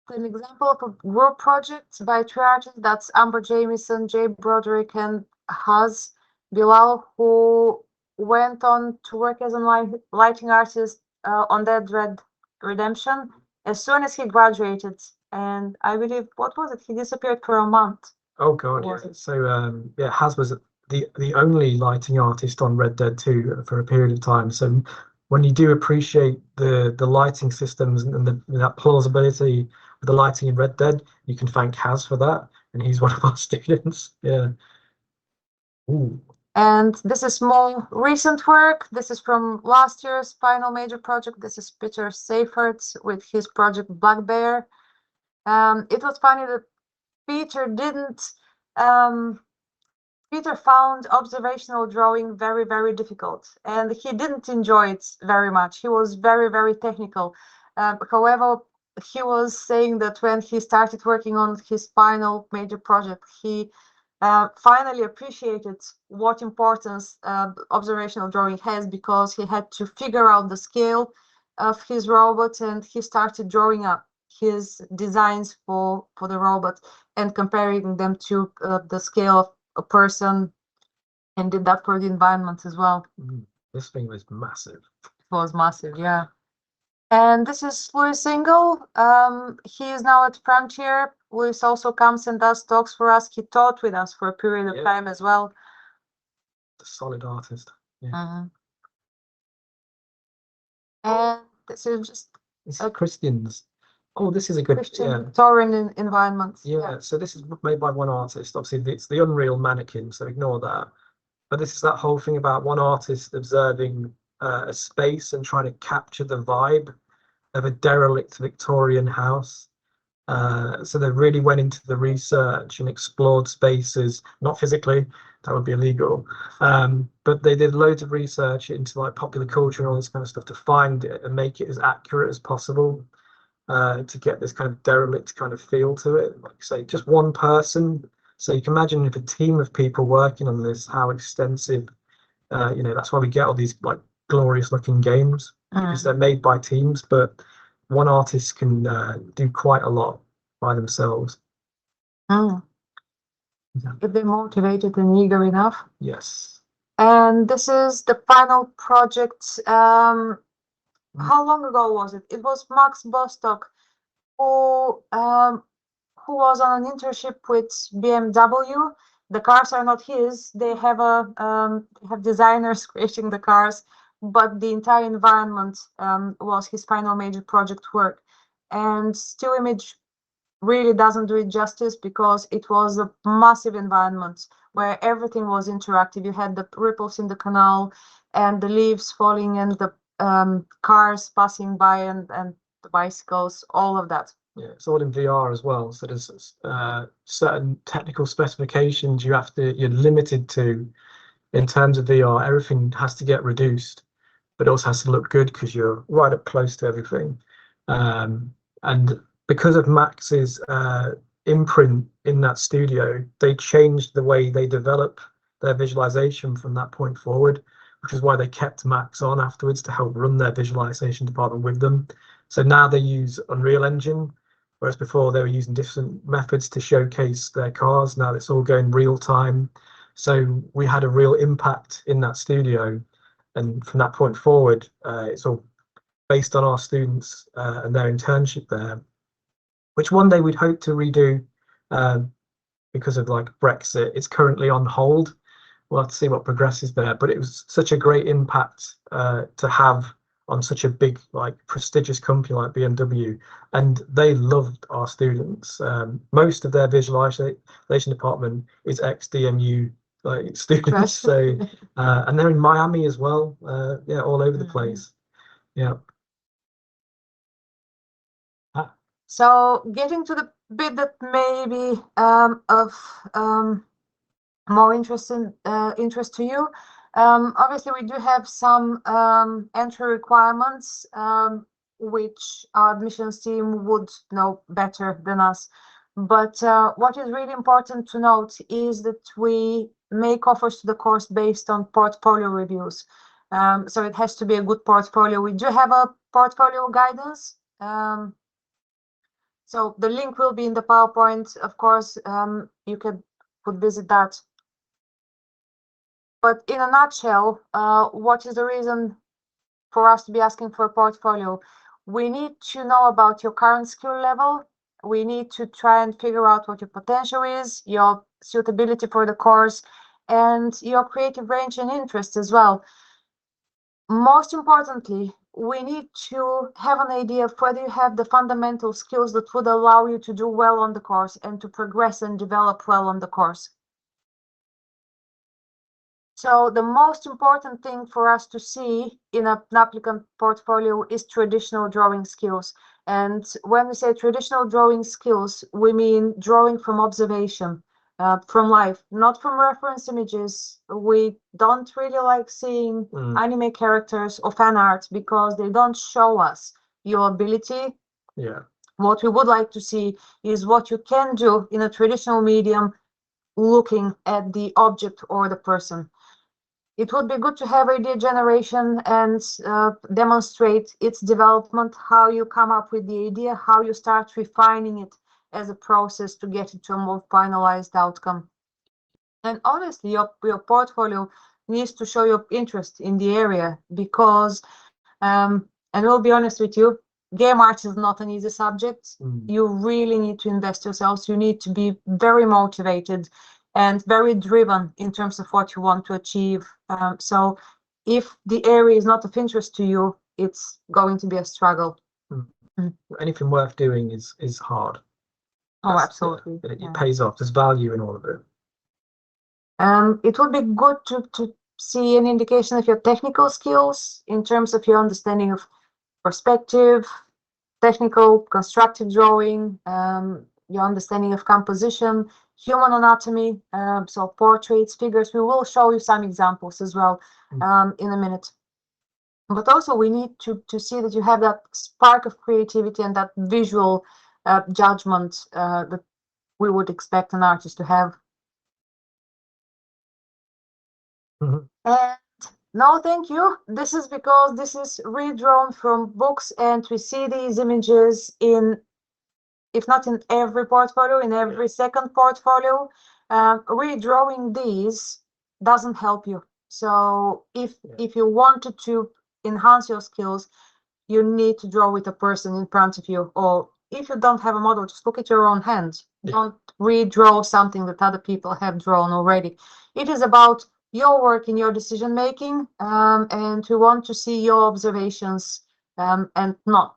An example of a group project by 3 artists, that's Amber Jamieson, Jay Broderick, and Haz Bilal, who went on to work as a lighting artist on Dead Red Redemption as soon as he graduated. And I believe, what was it? He disappeared for a month. Oh God, yeah. So yeah, Haz was the only lighting artist on Red Dead 2 for a period of time. So when you do appreciate the lighting systems and that plausibility of the lighting in Red Dead, you can thank Haz for that, and he's one of our students. Yeah. Ooh. And this is more recent work. This is from last year's final major project. This is Peter Seifert with his project Black Bear. It was funny that Peter didn't. Peter found observational drawing very, very difficult, and he didn't enjoy it very much. He was very, very technical. However, he was saying that when he started working on his final major project, he finally appreciated what importance observational drawing has, because he had to figure out the scale of his robot, and he started drawing up his designs for the robot and comparing them to the scale of a person, and did that for the environment as well. This thing was massive. It was massive, yeah. And this is Luis Engel. He is now at Frontier. Luis also comes and does talks for us. He taught with us for a period of time as well. A solid artist. Yeah. And this is just Christians. Oh, this is a good Christian Victorian environment. Yeah, so this is made by one artist. Obviously, it's the Unreal mannequin, so ignore that. But this is that whole thing about one artist observing a space and trying to capture the vibe of a derelict Victorian house. So they really went into the research and explored spaces, not physically, that would be illegal, but they did loads of research into like popular culture and all this kind of stuff to find it and make it as accurate as possible, to get this kind of derelict kind of feel to it. Like say, just one person. So you can imagine if a team of people working on this, how extensive, that's why we get all these like glorious looking games, because they're made by teams, but one artist can do quite a lot by themselves. If they're motivated and eager enough. Yes. And this is the final project. How long ago was it? It was Max Bostock who was on an internship with BMW. The cars are not his. They have have designers creating the cars, but the entire environment was his final major project work. And Still Image really doesn't do it justice, because it was a massive environment where everything was interactive. You had the ripples in the canal and the leaves falling and the cars passing by and the bicycles, all of that. Yeah, it's all in VR as well. So there's certain technical specifications you're limited to in terms of VR. Everything has to get reduced, but it also has to look good because you're right up close to everything. And because of Max's imprint in that studio, they changed the way they develop their visualization from that point forward, which is why they kept Max on afterwards to help run their visualization department with them. So now they use Unreal Engine, whereas before they were using different methods to showcase their cars. Now it's all going real time. So we had a real impact in that studio. And from that point forward, it's all based on our students and their internship there, which one day we'd hope to redo because of like Brexit. It's currently on hold. We'll have to see what progresses there. But it was such a great impact to have on such a big, like prestigious company like BMW, and they loved our students. Most of their visualization department is ex-DMU like students. So and they're in Miami as well. Yeah, all over the place. Yeah. So getting to the bit that may be of more interest to you. Obviously, we do have some entry requirements, which our admissions team would know better than us. But what is really important to note is that we make offers to the course based on portfolio reviews. So it has to be a good portfolio. We do have a portfolio guidance. So the link will be in the PowerPoint. Of course, you could visit that. But in a nutshell, what is the reason for us to be asking for a portfolio? We need to know about your current skill level. We need to try and figure out what your potential is, your suitability for the course, and your creative range and interest as well. Most importantly, we need to have an idea of whether you have the fundamental skills that would allow you to do well on the course and to progress and develop well on the course. So the most important thing for us to see in an applicant portfolio is traditional drawing skills. And when we say traditional drawing skills, we mean drawing from observation, from life, not from reference images. We don't really like seeing anime characters or fan art because they don't show us your ability. Yeah. What we would like to see is what you can do in a traditional medium, looking at the object or the person. It would be good to have idea generation and demonstrate its development, how you come up with the idea, how you start refining it as a process to get it to a more finalized outcome. And honestly, your portfolio needs to show your interest in the area, because, and we'll be honest with you, game art is not an easy subject. You really need to invest yourselves. You need to be very motivated and very driven in terms of what you want to achieve. So if the area is not of interest to you, it's going to be a struggle. Anything worth doing is hard. Oh, absolutely. It pays off. There's value in all of it. It would be good to see an indication of your technical skills in terms of your understanding of perspective, technical constructive drawing, your understanding of composition, human anatomy, so portraits, figures. We will show you some examples as well in a minute. But also we need to see that you have that spark of creativity and that visual judgment that we would expect an artist to have. And no, thank you. This is because this is redrawn from books, and we see these images in, if not in every portfolio, in every second portfolio. Redrawing these doesn't help you. So if you wanted to enhance your skills, you need to draw with a person in front of you. Or if you don't have a model, just look at your own hand. Don't redraw something that other people have drawn already. It is about your work in your decision making, and we want to see your observations and not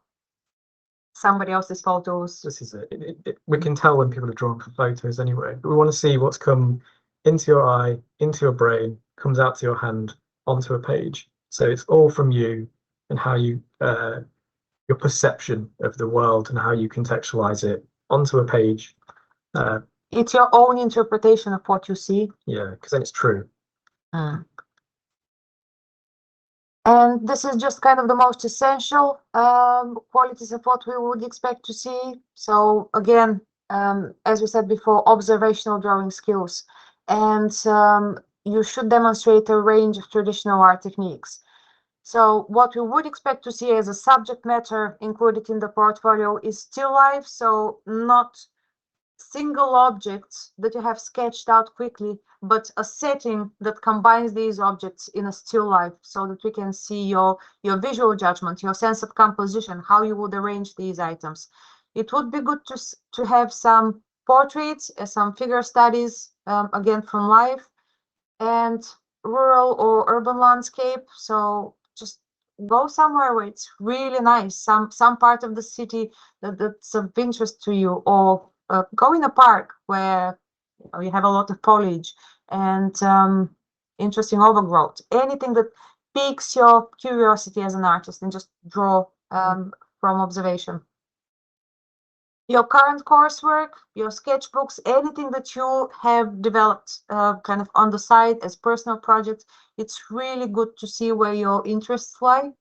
somebody else's photos. This is it. We can tell when people are drawing for photos anyway, but we want to see what's come into your eye, into your brain, comes out to your hand, onto a page. So it's all from you and how you, your perception of the world and how you contextualize it onto a page. It's your own interpretation of what you see. Yeah, because then it's true. And this is just kind of the most essential qualities of what we would expect to see. So again, as we said before, observational drawing skills. And you should demonstrate a range of traditional art techniques. So what we would expect to see as a subject matter included in the portfolio is still life, so not single objects that you have sketched out quickly, but a setting that combines these objects in a still life, so that we can see your visual judgment, your sense of composition, how you would arrange these items. It would be good to have some portraits, some figure studies, again from life, and rural or urban landscape. So just go somewhere where it's really nice, some part of the city that's of interest to you, or go in a park where you have a lot of foliage and interesting overgrowth. Anything that piques your curiosity as an artist, and just draw from observation. Your current coursework, your sketchbooks, anything that you have developed kind of on the side as personal projects, it's really good to see where your interests lie.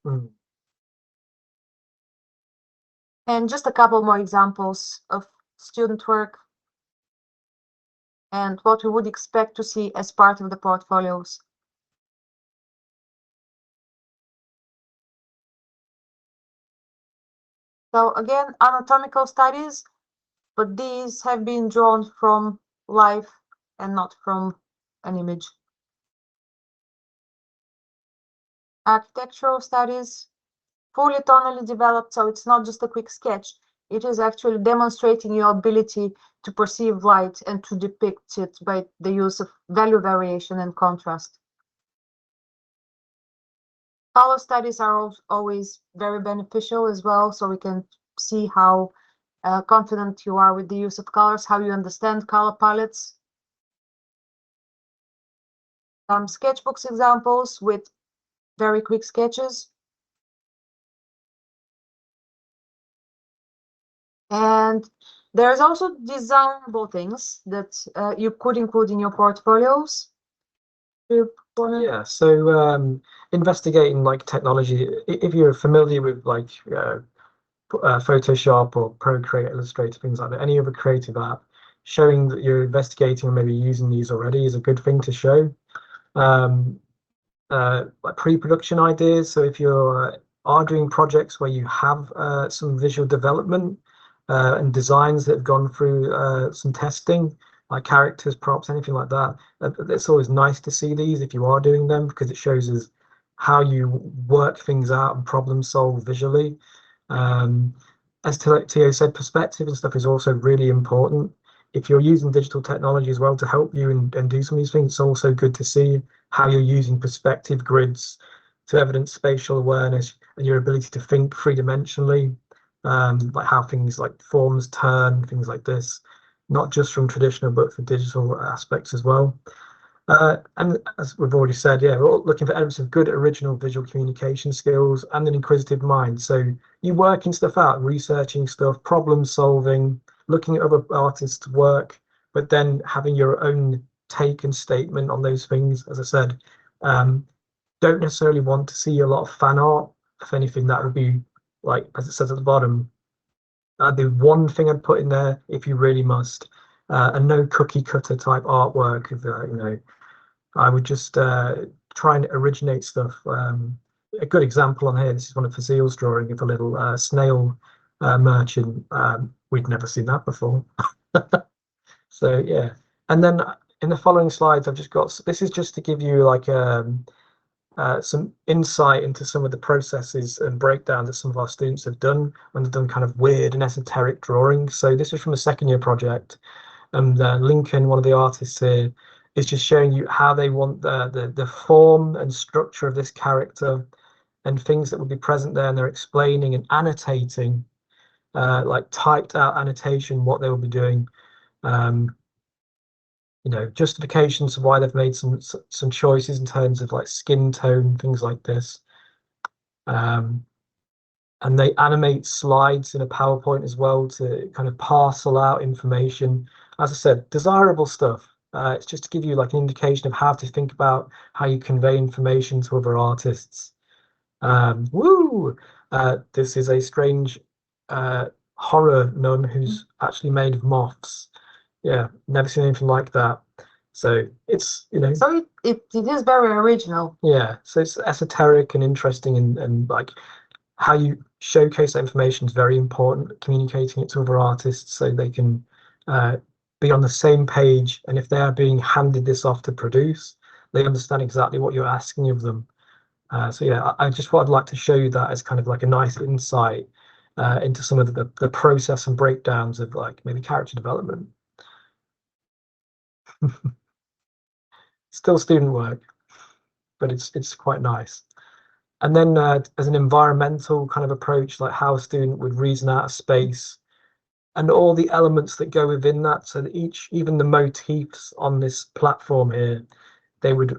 And just a couple more examples of student work and what we would expect to see as part of the portfolios. So again, anatomical studies, but these have been drawn from life and not from an image. Architectural studies, fully tonally developed, so it's not just a quick sketch. It is actually demonstrating your ability to perceive light and to depict it by the use of value variation and contrast. Color studies are always very beneficial as well, so we can see how confident you are with the use of colors, how you understand color palettes. Some sketchbooks examples with very quick sketches. And there's also desirable things that you could include in your portfolios. Yeah, so investigating like technology, if you're familiar with like Photoshop or Procreate, Illustrator, things like that, any other creative app, showing that you're investigating or maybe using these already is a good thing to show. Like pre-production ideas. So if you are doing projects where you have some visual development and designs that have gone through some testing, like characters, props, anything like that, it's always nice to see these if you are doing them, because it shows us how you work things out and problem solve visually. As Theo said, perspective and stuff is also really important. If you're using digital technology as well to help you and do some of these things, it's also good to see how you're using perspective grids to evidence spatial awareness and your ability to think three-dimensionally, like how things like forms turn, things like this, not just from traditional but for digital aspects as well. And as we've already said, yeah, we're all looking for evidence of good original visual communication skills and an inquisitive mind. So you working stuff out, researching stuff, problem solving, looking at other artists' work, but then having your own take and statement on those things. As I said, don't necessarily want to see a lot of fan art. If anything, that would be, like, as it says at the bottom, the one thing I'd put in there if you really must, and no cookie cutter type artwork of, you know, I would just try and originate stuff. A good example on here, this is one of Fazil's drawing of a little snail merchant. We'd never seen that before. So yeah, and then in the following slides, I've just got, this is just to give you like some insight into some of the processes and breakdowns that some of our students have done when they've done kind of weird and esoteric drawings. So this is from a second year project, and Lincoln, one of the artists here, is just showing you how they want the form and structure of this character and things that would be present there, and they're explaining and annotating, like typed out annotation, what they will be doing. You know, justifications of why they've made some choices in terms of like skin tone, things like this. And they animate slides in a PowerPoint as well to kind of parcel out information. As I said, desirable stuff. It's just to give you like an indication of how to think about how you convey information to other artists. This is a strange horror nun who's actually made of moths. Yeah, never seen anything like that. So it's, you know, So it is very original. yeah, so it's esoteric and interesting, and like how you showcase that information is very important, communicating it to other artists so they can be on the same page, and if they are being handed this off to produce, they understand exactly what you're asking of them. So yeah, I just thought I'd like to show you that as kind of like a nice insight into some of the process and breakdowns of like maybe character development. Still student work, but it's quite nice. And then as an environmental kind of approach, like how a student would reason out a space and all the elements that go within that, so that even the motifs on this platform here, they would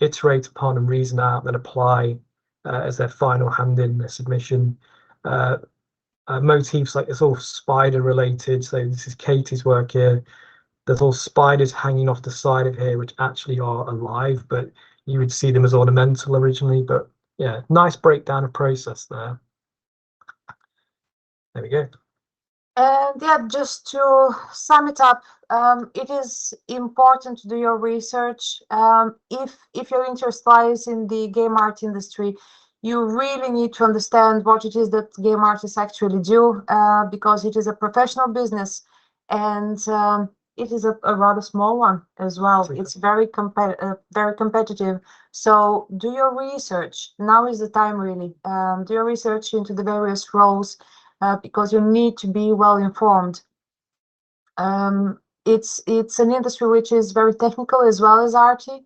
iterate upon and reason out, then apply as their final hand in their submission. Motifs like it's all spider related, so this is Katie's work here. There's all spiders hanging off the side of here, which actually are alive, but you would see them as ornamental originally. But yeah, nice breakdown of process there. There we go. And yeah, just to sum it up, it is important to do your research. If your interest lies in the game art industry, you really need to understand what it is that game artists actually do, because it is a professional business, and it is a rather small one as well. It's very competitive. So do your research. Now is the time, really. Do your research into the various roles, because you need to be well informed. It's an industry which is very technical as well as arty,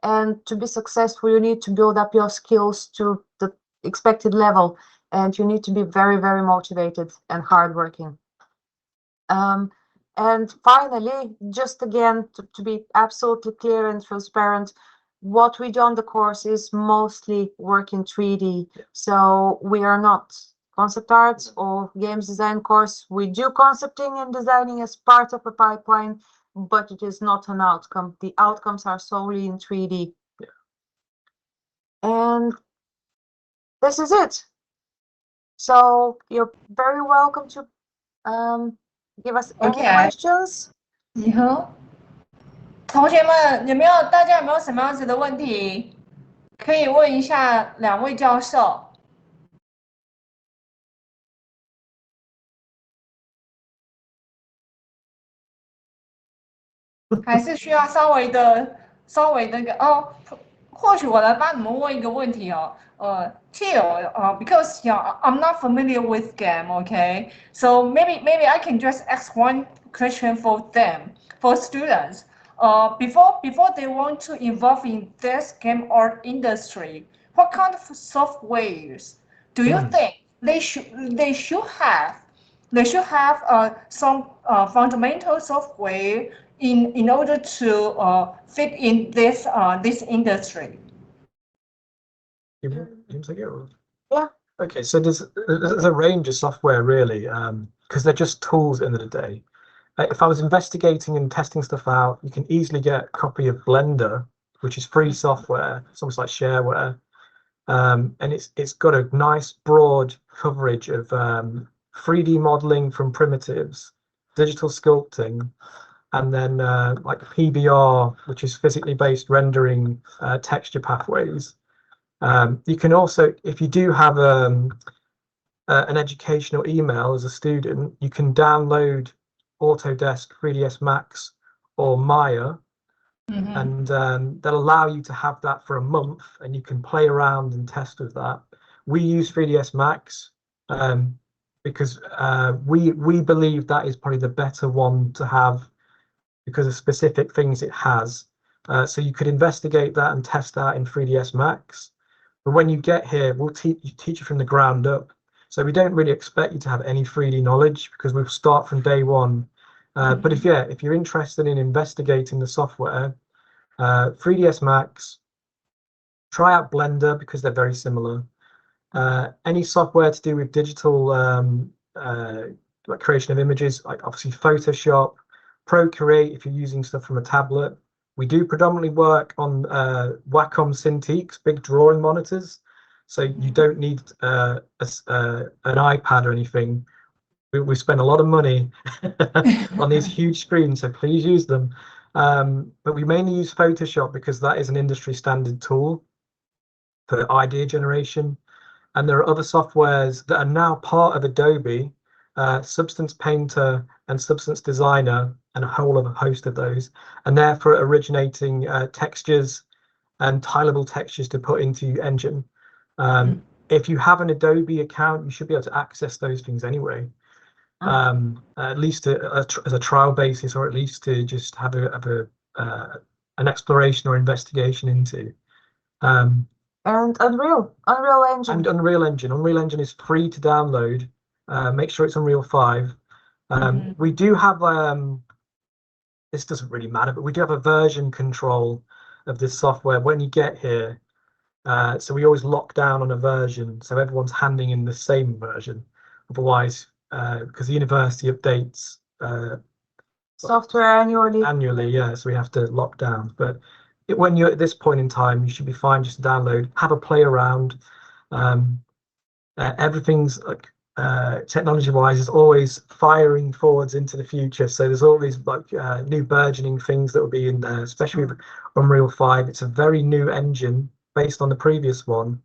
and to be successful, you need to build up your skills to the expected level, and you need to be very, very motivated and hardworking. And finally, just again, to be absolutely clear and transparent, what we do on the course is mostly work in 3D. So we are not concept arts or games design course. We do concepting and designing as part of a pipeline, but it is not an outcome. The outcomes are solely in 3D. And this is it. So you're very welcome to give us any Okay. questions. 以后，同学们大家有没有什么样子的问题，可以问一下两位教授？还是需要稍微那个哦？或许我来帮你们问一个问题哦。Theo, because I'm not familiar with game, okay? So maybe I can just ask one question for them, for students. Before they want to involve in this game art industry, what kind of softwares do you think they should have? They should have some fundamental software in order to fit in this industry. You take it? Yeah. Okay, so there's a range of software really, because they're just tools at the end of the day. If I was investigating and testing stuff out, you can easily get a copy of Blender, which is free software. It's almost like shareware, and it's got a nice broad coverage of 3D modeling from primitives, digital sculpting, and then like PBR, which is physically based rendering texture pathways. You can also, if you do have an educational email as a student, you can download Autodesk 3ds Max or Maya, and they'll allow you to have that for a month, and you can play around and test with that. We use 3ds Max because we believe that is probably the better one to have because of specific things it has. So you could investigate that and test that in 3ds Max. But when you get here, we'll teach you from the ground up. So we don't really expect you to have any 3D knowledge because we'll start from day one. But if you're interested in investigating the software, 3ds Max, try out Blender because they're very similar. Any software to do with digital like creation of images, like obviously Photoshop, Procreate if you're using stuff from a tablet. We do predominantly work on Wacom Cintiqs, big drawing monitors, so you don't need an iPad or anything. We spend a lot of money on these huge screens, so please use them. But we mainly use Photoshop because that is an industry standard tool for idea generation. And there are other softwares that are now part of Adobe, Substance Painter and Substance Designer, and a whole other host of those, and they're for originating textures and tileable textures to put into your engine. If you have an Adobe account, you should be able to access those things anyway, at least as a trial basis, or at least to just have an exploration or investigation into. And Unreal Engine. And Unreal Engine. Unreal Engine is free to download. Make sure it's Unreal 5. We do have this doesn't really matter, but we do have a version control of this software when you get here. So we always lock down on a version, so everyone's handing in the same version. Otherwise, because the university updates software annually. Yeah, so we have to lock down. But when you're at this point in time, you should be fine just to download, have a play around. Everything's like technology-wise is always firing forwards into the future. So there's all these like new burgeoning things that will be in there, especially with Unreal 5. It's a very new engine based on the previous one,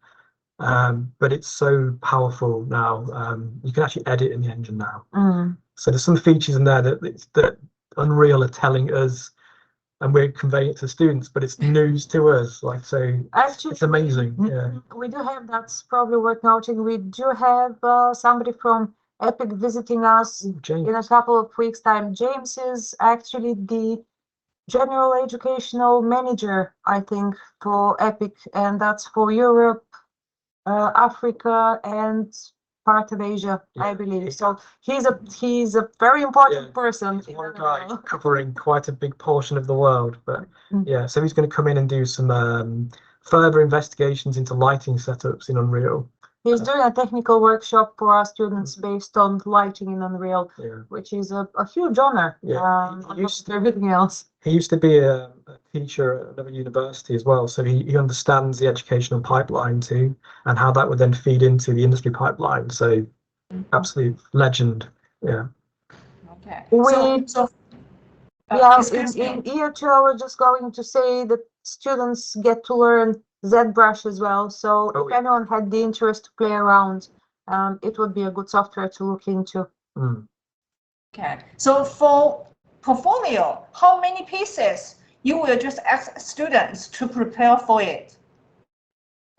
but it's so powerful now. You can actually edit in the engine now. So there's some features in there that Unreal are telling us, and we're conveying it to students, but it's news to us. Like, so actually, it's amazing. Yeah, we do have, that's probably worth noting, we do have somebody from Epic visiting us in a couple of weeks' time. James is actually the general educational manager, I think, for Epic, and that's for Europe, Africa, and part of Asia, I believe. So he's a very important person. He's one guy covering quite a big portion of the world, but yeah, so he's going to come in and do some further investigations into lighting setups in Unreal. He's doing a technical workshop for our students based on lighting in Unreal, which is a huge honor. On top of everything else. He used to be a teacher at another university as well, so he understands the educational pipeline too, and how that would then feed into the industry pipeline. So, absolute legend. Yeah. Okay. We- So Yeah, excuse me. in year 2, I was just going to say that students get to learn ZBrush as well. So Oh, if yeah. anyone had the interest to play around, it would be a good software to look into. Okay. So for portfolio, how many pieces you will just ask students to prepare for it?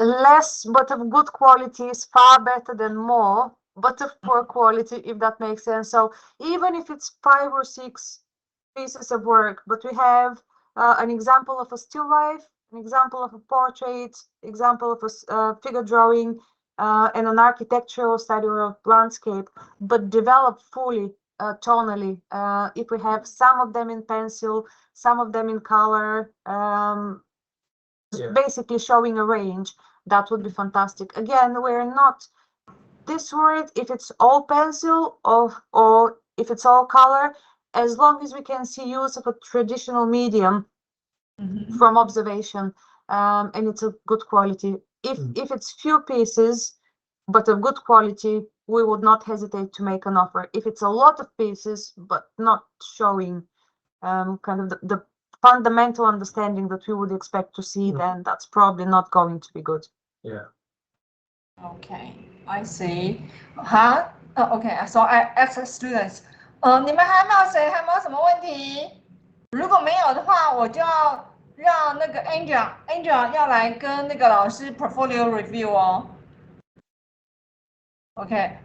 Less, but of good quality is far better than more, but of poor quality, if that makes sense. So even if it's 5 or 6 pieces of work, but we have an example of a still life, an example of a portrait, example of a figure drawing, and an architectural study or a landscape, but developed fully tonally. If we have some of them in pencil, some of them in color, basically showing a range, that would be fantastic. Again, we're not this worried if it's all pencil or if it's all color, as long as we can see use of a traditional medium from observation, and it's a good quality. If it's few pieces but of good quality, we would not hesitate to make an offer. If it's a lot of pieces but not showing kind of the fundamental understanding that we would expect to see, then that's probably not going to be good. Yeah. Okay, I see. Okay, so I ask students. 你们还没有什么问题？如果没有的话，我就要让那个 Angel 要来跟那个老师 portfolio review 哦。Okay.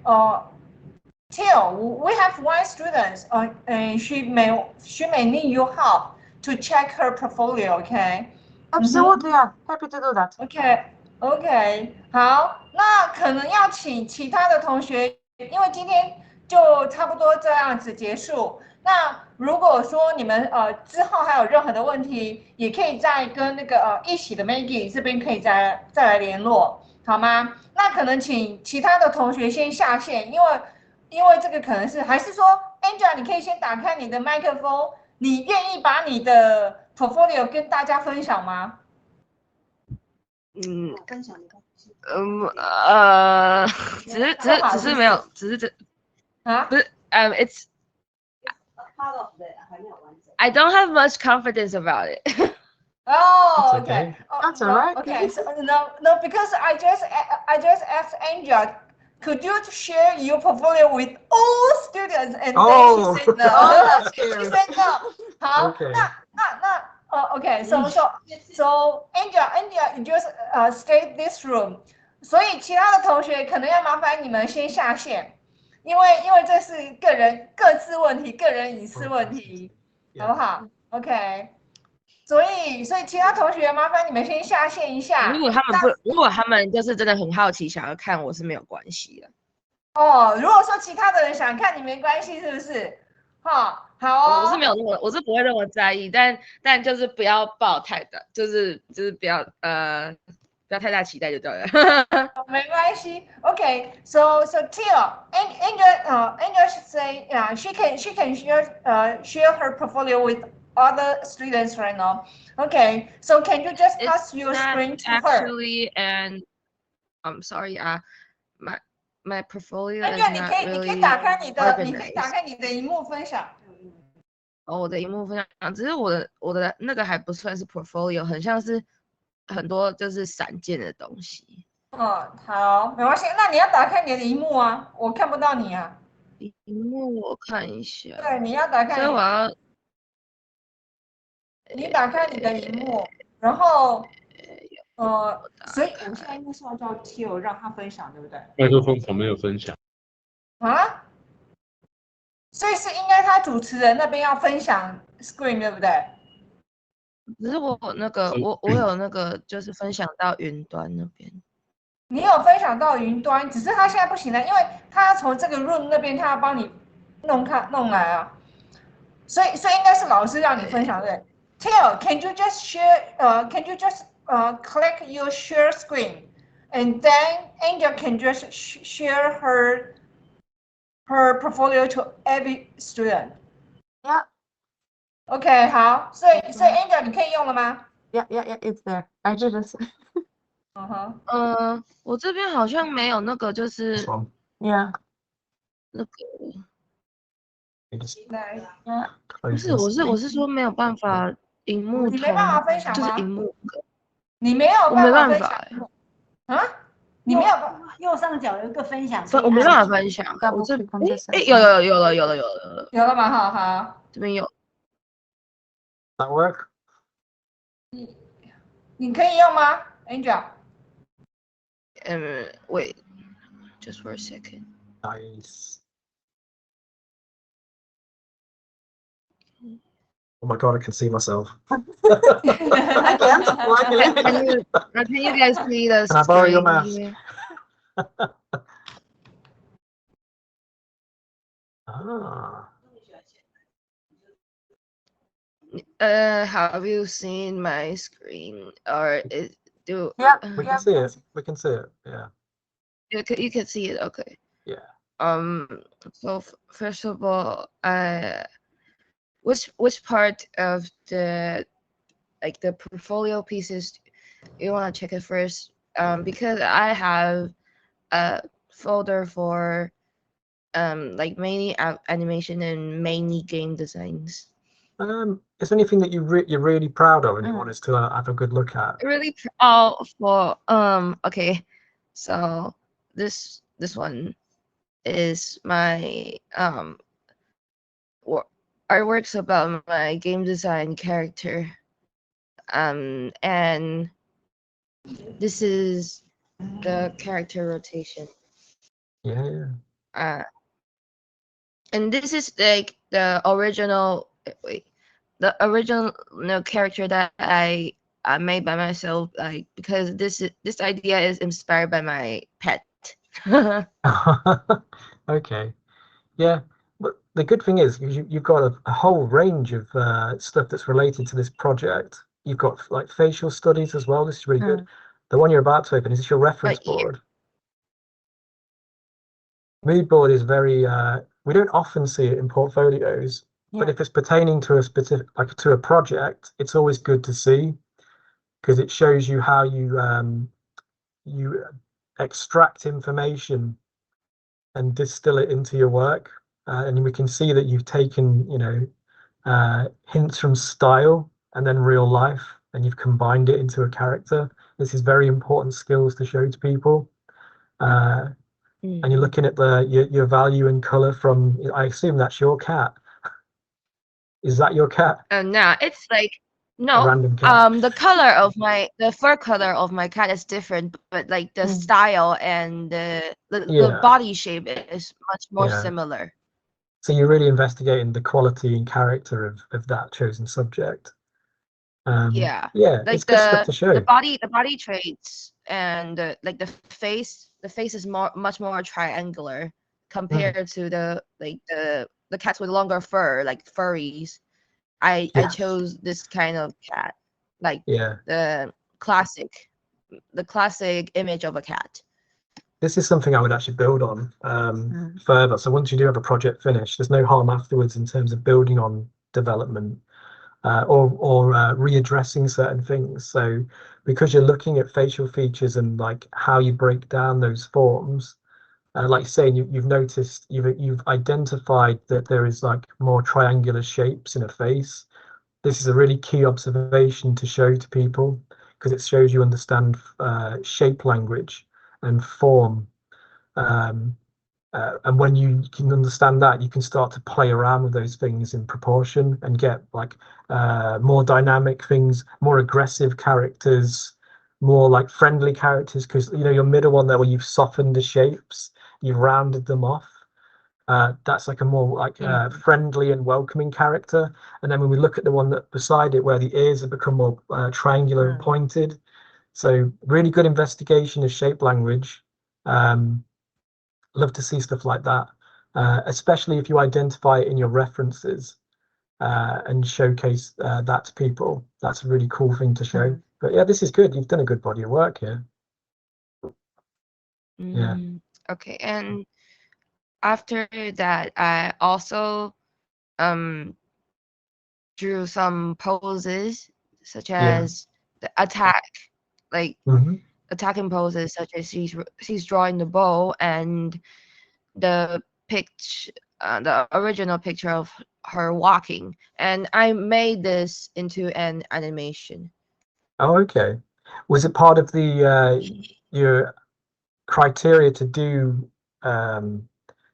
Till, we have one student. And she may need your help to check her portfolio. Okay. Absolutely, yeah. Happy to do that. OK， 好，那可能要请其他的同学，因为今天就差不多这样子结束。那如果说你们之后还有任何的问题，也可以再跟那个一起的 Maggie 这边可以再来联络，好吗？那可能请其他的同学先下线，因为这个可能是还是说 Angela 你可以先打开你的麦克风，你愿意把你的 portfolio 跟大家分享吗？分享的只是没有，只是这啊，不是，it's part of the 还没有完整。I don't have much confidence about it. Oh, That's okay. That's all right. Okay, so no, because I just asked Angela, could you share your portfolio with all students? And then she said no. Oh, that's She good. said no. 好， Okay. 那okay, so Angela, you just stay this room. 所以其他的同学可能要麻烦你们先下线，因为这是各自问题、个人隐私问题，好不好 ？OK。所以其他同学麻烦你们先下线一下。如果他们就是真的很好奇想要看，我是没有关系的。哦，如果说其他的人想看你没关系，是不是？好哦。我是没有我是不会那么在意，但就是不要抱太大，就是不要太大期待就对了。没关系。Okay, so Tia, Angel should say, yeah, she can share her portfolio with other students right now. Okay, so can you just pass your screen to her? Actually, and I'm sorry, my portfolio is not really 你可以打开你的荧幕分享。我的荧幕分享，只是我的那个还不算是 portfolio， 很像是很多就是散件的东西。好，没关系。那你要打开你的荧幕啊，我看不到你啊。荧幕我看一下。对，你要打开。所以我要。你打开你的荧幕，然后所以我现在应该是要叫 Tio 让他分享，对不对？麦克风旁边有分享啊？所以是应该他主持人那边要分享 screen， 对不对？只是我有那个就是分享到云端那边。你有分享到云端，只是他现在不行了，因为他从这个 room 那边他要帮你弄来啊，所以应该是老师让你分享对。Teo, can you just share? Can you just click your share screen, and then Angel can just share her portfolio to every student. Yeah. OK， 好，所以 Angel 你可以用了吗？ Yeah, it's there. I just 嗯哼，我这边好像没有那个，就 This 是 one. yeah. 那个， You just 来， 不 close 是， this. 我是说没有办法荧幕你没办法通，分享吗？就是荧幕，你没有我没办法分办法享啊？你没有办法？右上角有一个分享，我没办法分享， Double 我这 click on this. 有了，有了吗？好好，这边有， That work? 你可以用吗 ，Angel？ wait, just for a second. Nice. Oh my god, I can see myself. I can't. Luckily. Can you guys see the Can I borrow your screen mouse? here? Ah. Have you seen my screen, or do Yeah, We can see it. We can see it. Yeah. you can see it? Okay. Yeah. So first of all, which part of the portfolio pieces you want to check it first? Because I have a folder for like mainly animation and mainly game designs. Is there anything that you're really proud of and you want us to have a good look at? Really for okay, so this one is my artworks about my game design character, and this is the character rotation, Yeah. and this is like the original character that I made by myself, like, because this idea is inspired by my pet. Okay. Yeah. But the good thing is you've got a whole range of stuff that's related to this project. You've got like facial studies as well. This is really good. The one you're about to open, is this your reference Yeah. board? Mood board is very we don't often see it in portfolios, but if it's pertaining to a specific, like to a project, it's always good to see, because it shows you how you extract information and distill it into your work, and we can see that you've taken hints from style and then real life, and you've combined it into a character. This is very important skills to show to people. And you're looking at your value and color from, I assume that's your cat. Is that your cat? No, it's like A no. random cat. The fur color of my cat is different, but like the style and the body shape is much more similar. So you're really investigating the quality and character of that chosen subject. Yeah, Like it's good stuff to show. the body traits and like the face is much more triangular compared to the cats with longer fur, like furries. I chose this kind of cat, like the classic image of a cat. This is something I would actually build on further. So once you do have a project finished, there's no harm afterwards in terms of building on development or readdressing certain things. So because you're looking at facial features and like how you break down those forms, like saying you've noticed, you've identified that there is like more triangular shapes in a face. This is a really key observation to show to people, because it shows you understand shape language and form. And when you can understand that, you can start to play around with those things in proportion and get like more dynamic things, more aggressive characters, more like friendly characters, because your middle one there where you've softened the shapes, you've rounded them off. That's like a more like friendly and welcoming character. And then when we look at the one that beside it, where the ears have become more triangular and pointed, so really good investigation of shape language. Love to see stuff like that, especially if you identify it in your references and showcase that to people. That's a really cool thing to show. But yeah, this is good. You've done a good body of work here. Yeah. Okay, and after that, I also drew some poses such as the attack, like attacking poses such as she's drawing the bow and the original picture of her walking, and I made this into an animation. Oh, okay. Was it part of the your criteria to do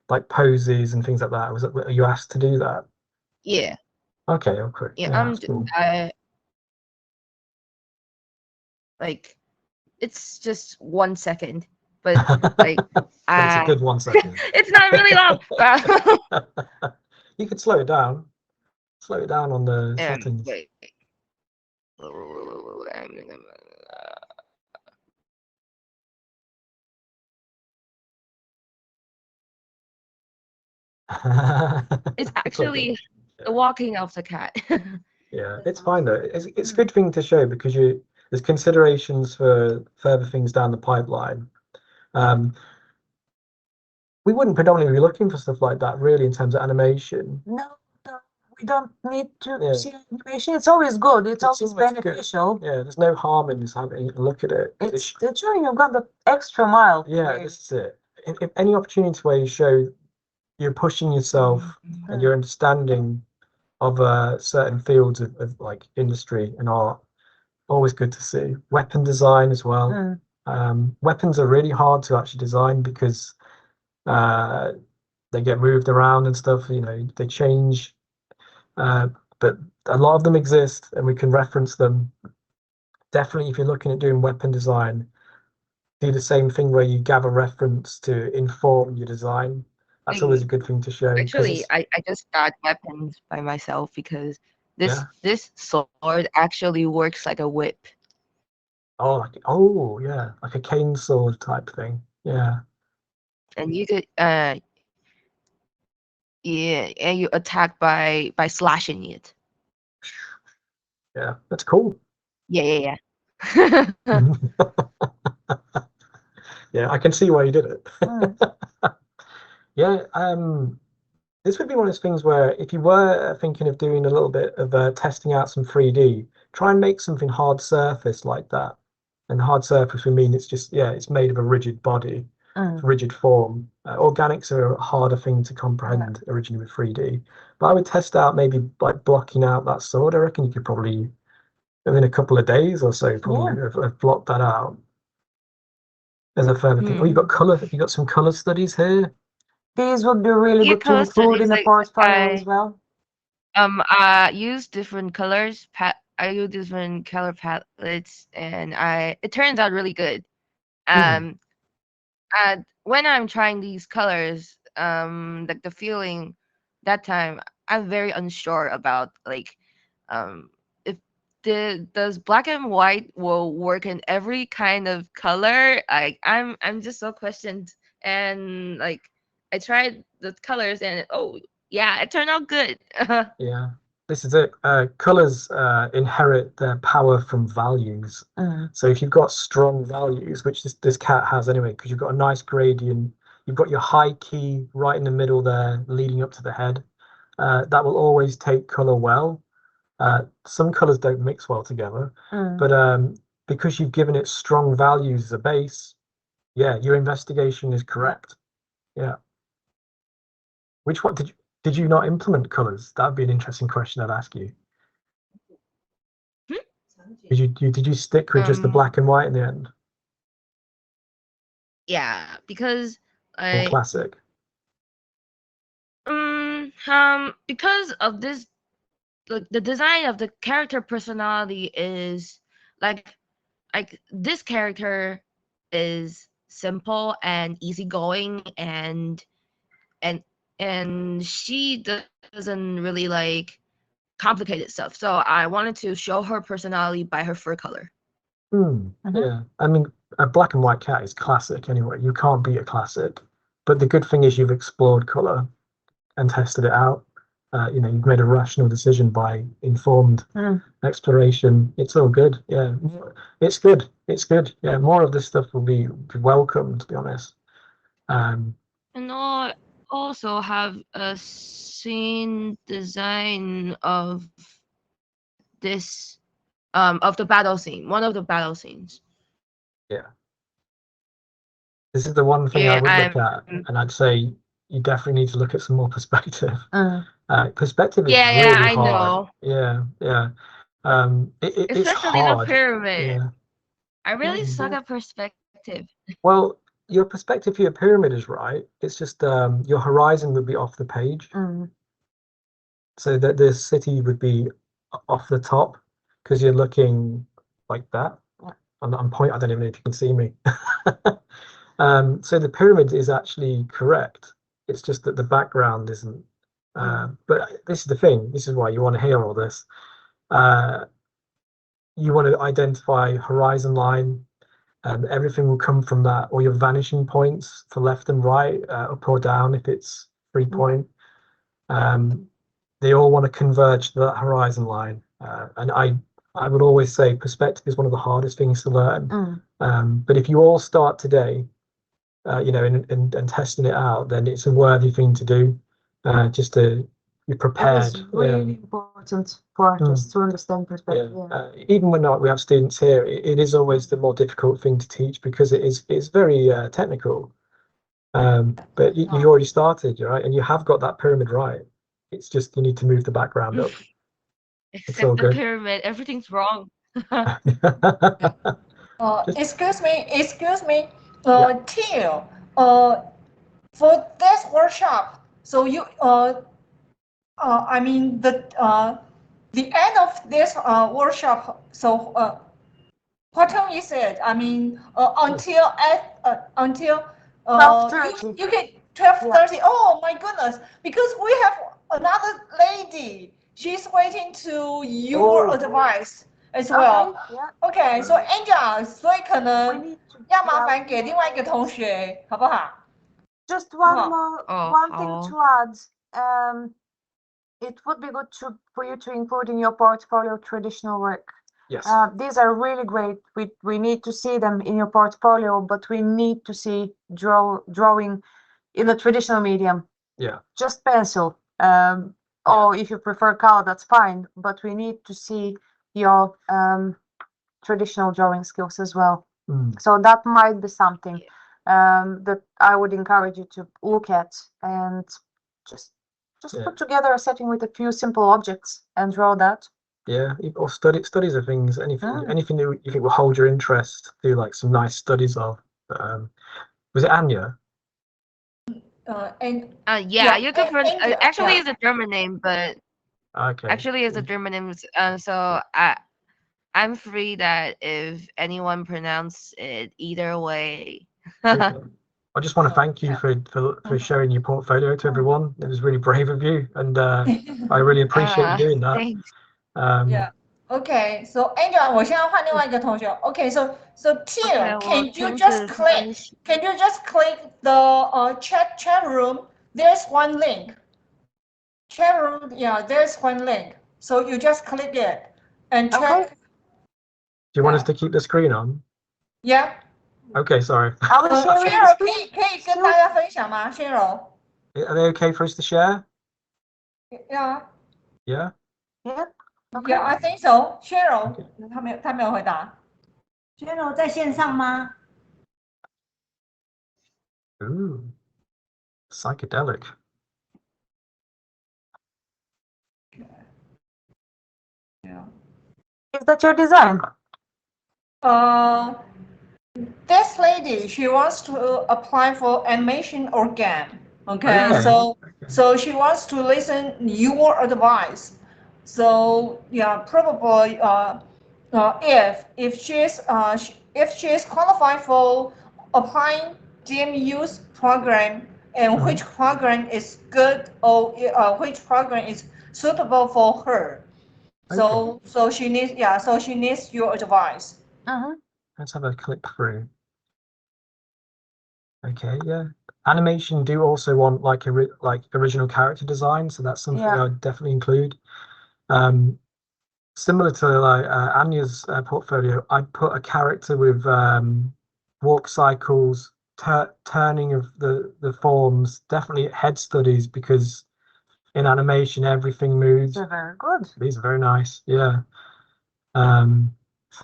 like poses and things like that? Were you asked to do that? Yeah. Okay, okay. Yeah, cool. Like it's just 1 second, but like it's a good 1 second. It's not really long. You could slow it down. Slow it down on the settings. Wait. It's actually the walking of the cat. Yeah, it's fine though. It's a good thing to show because there's considerations for further things down the pipeline. We wouldn't predominantly be looking for stuff like that really in terms of animation. No, we don't need to see animation. It's always good. It's always beneficial. Good. Yeah, there's no harm in just having a look at it. It's showing you've got the extra mile. Yeah, this is it. If any opportunity where you show you're pushing yourself and your understanding of certain fields of like industry and art, always good to see. Weapon design as well. Weapons are really hard to actually design because they get moved around and stuff, you know, they change, but a lot of them exist and we can reference them. Definitely, if you're looking at doing weapon design, do the same thing where you gather reference to inform your design. That's always a good thing to show. Actually, I just got weapons by myself because this sword actually works like a whip. Oh, yeah, like a cane sword type thing. Yeah. And you could and you attack by slashing it. Yeah, that's cool. Yeah. Yeah, I can see why you did it. Yeah, this would be one of those things where if you were thinking of doing a little bit of testing out some 3D, try and make something hard surface like that. And hard surface would mean it's just, it's made of a rigid body, rigid form. Organics are a harder thing to comprehend originally with 3D. But I would test out maybe like blocking out that sword. I reckon you could probably, within a couple of days or so, probably have blocked that out. As a further thing. Oh, you've got some color studies here. These would be really good to include in the portfolio as well. I use different colors. I use different color palettes, and it turns out really good. When I'm trying these colors, like the feeling that time, I'm very unsure about like if does black and white will work in every kind of color. I'm just so questioned, and like I tried the colors and it turned out good. Yeah, this is it. Colors inherit their power from values. So if you've got strong values, which this cat has anyway, because you've got a nice gradient, you've got your high key right in the middle there, leading up to the head. That will always take color well. Some colors don't mix well together, but because you've given it strong values as a base, your investigation is correct. Yeah. Which one did you not implement colors? That'd be an interesting question I'd ask you. Did you stick with just the black and white in the end? Yeah, because classic. Because of this, like the design of the character personality is like this character is simple and easygoing, and she doesn't really like complicated stuff. So I wanted to show her personality by her fur color. Yeah, I mean, a black and white cat is classic anyway. You can't beat a classic. But the good thing is you've explored color and tested it out. You've made a rational decision by informed exploration. It's all good. Yeah, it's good. It's good. Yeah, more of this stuff will be welcome, to be honest. And I also have a scene design of this of the battle scene, one of the battle scenes. Yeah. This is the one thing I would look at, and I'd say you definitely need to look at some more perspective. Perspective is really I hard. know. Yeah. It's Especially hard. the pyramid. Yeah. I really suck at perspective. Well, your perspective for your pyramid is right. It's just your horizon would be off the page. So that the city would be off the top because you're looking like that. I'm pointing, I don't even know if you can see me. So the pyramid is actually correct. It's just that the background isn't. But this is the thing. This is why you want to hear all this. You want to identify horizon line, and everything will come from that, or your vanishing points for left and right, up or down if it's 3-point. They all want to converge to that horizon line. And I would always say perspective is one of the hardest things to learn. But if you all start today, and testing it out, then it's a worthy thing to do. Just to be prepared. It's really important for artists to understand perspective. Even when we have students here, it is always the more difficult thing to teach because it's very technical. But you already started, right? And you have got that pyramid right. It's just you need to move the background up. Except the pyramid, everything's wrong. Excuse me, Theo. For this workshop, so you I mean the end of this workshop. So what time is it? I mean until 12:30. You can 12:30. Oh my goodness! Because we have another lady. She's waiting to your advice as well. Okay, so Angela, 所以可能要麻烦给另外一个同学，好不好？ Just one thing to add. It would be good for you to include in your portfolio traditional work. Yes. These are really great. We need to see them in your portfolio, but we need to see drawing in a traditional medium. Yeah. Just pencil. Or if you prefer color, that's fine. But we need to see your traditional drawing skills as well. So that might be something that I would encourage you to look at and just put together a setting with a few simple objects and draw that. Yeah, or studies of things, anything that you think will hold your interest. Do like some nice studies of. Was it Anya? You could actually it's a German name, but actually it's a German name. So I'm free that if anyone pronounce it either way. I just want to thank you for sharing your portfolio to everyone. It was really brave of you, and I really appreciate you doing that. Thanks. Okay, so Angela, 我现在换另外一个同学。Okay, so Theo, can you just click the chat room? There's one link. Chat room, there's one link. So you just click it and check. Do you want us to keep the screen on? Yeah. Okay, sorry. Cheryl, 可以跟大家分享吗 ？Cheryl. Are they okay for us to share? Yeah. Yeah. Okay. Yeah, I think so. Cheryl, 他没有回答。Cheryl 在线上吗？ Ooh, psychedelic. Yeah. Is that your design? This lady, she wants to apply for animation or game. Okay, so she wants to listen your advice. So yeah, probably if she is qualified for applying DMU's program and which program is good or which program is suitable for her. So she needs your advice. Let's have a click through. Okay, yeah. Animation do also want like original character design, so that's something I would definitely include. Similar to like Anya's portfolio, I put a character with walk cycles, turning of the forms, definitely head studies, because in animation everything moves. They're very good. These are very nice. Yeah.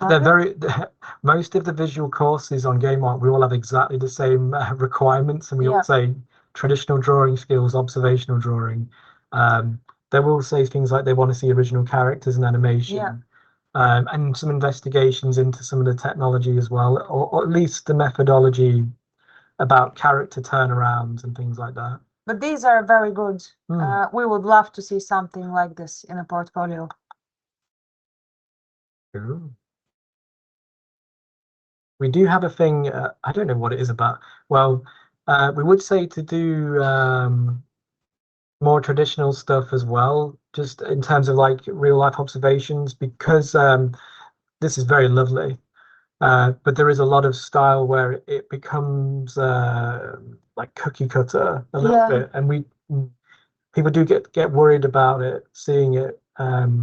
They're most of the visual courses on Game Art, we all have exactly the same requirements, and we all say traditional drawing skills, observational drawing. They will say things like they want to see original characters and animation, and some investigations into some of the technology as well, or at least the methodology about character turnarounds and things like that. But these are very good. We would love to see something like this in a portfolio. Ooh. We do have a thing, I don't know what it is about. Well, we would say to do more traditional stuff as well, just in terms of like real life observations, because this is very lovely. But there is a lot of style where it becomes like cookie cutter a little bit, and people do get worried about it, seeing it.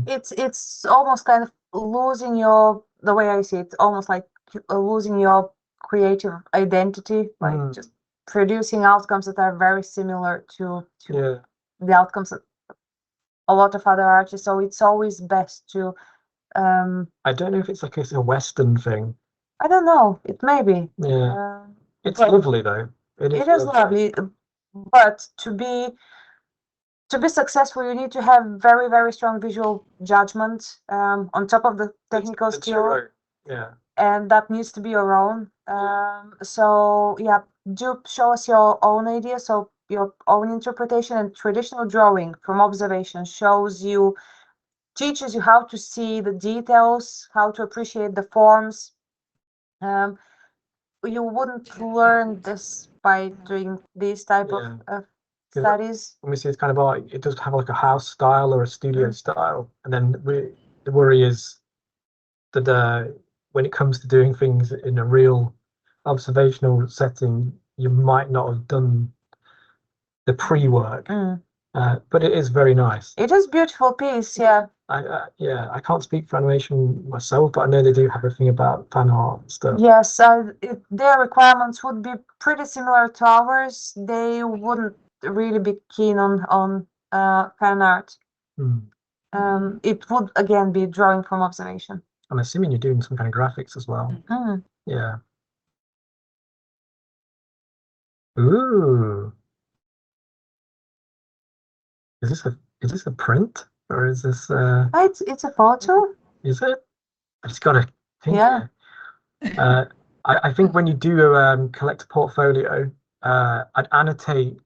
It's almost kind of losing the way I see it, almost like losing your creative identity, like just producing outcomes that are very similar to the outcomes of a lot of other artists. So it's always best to I don't know if it's like a Western thing. I don't know, it may be. It's lovely though. It is lovely, but to be successful, you need to have very, very strong visual judgment on top of the technical skill. And that needs to be your own. So yeah, do show us your own idea. So your own interpretation, and traditional drawing from observation teaches you how to see the details, how to appreciate the forms. You wouldn't learn this by doing these type of studies. When we see it's kind of art, it does have like a house style or a studio style, and then the worry is that when it comes to doing things in a real observational setting, you might not have done the pre-work. But it is very nice. It is a beautiful piece, yeah. I can't speak for animation myself, but I know they do have a thing about fan art and stuff. Yes, their requirements would be pretty similar to ours. They wouldn't really be keen on fan art. It would again be drawing from observation. I'm assuming you're doing some kind of graphics as well. Yeah. Ooh. Is this a print, or is this it's a photo. Is it? I just gotta think. Yeah. I think when you do collect a portfolio, I'd annotate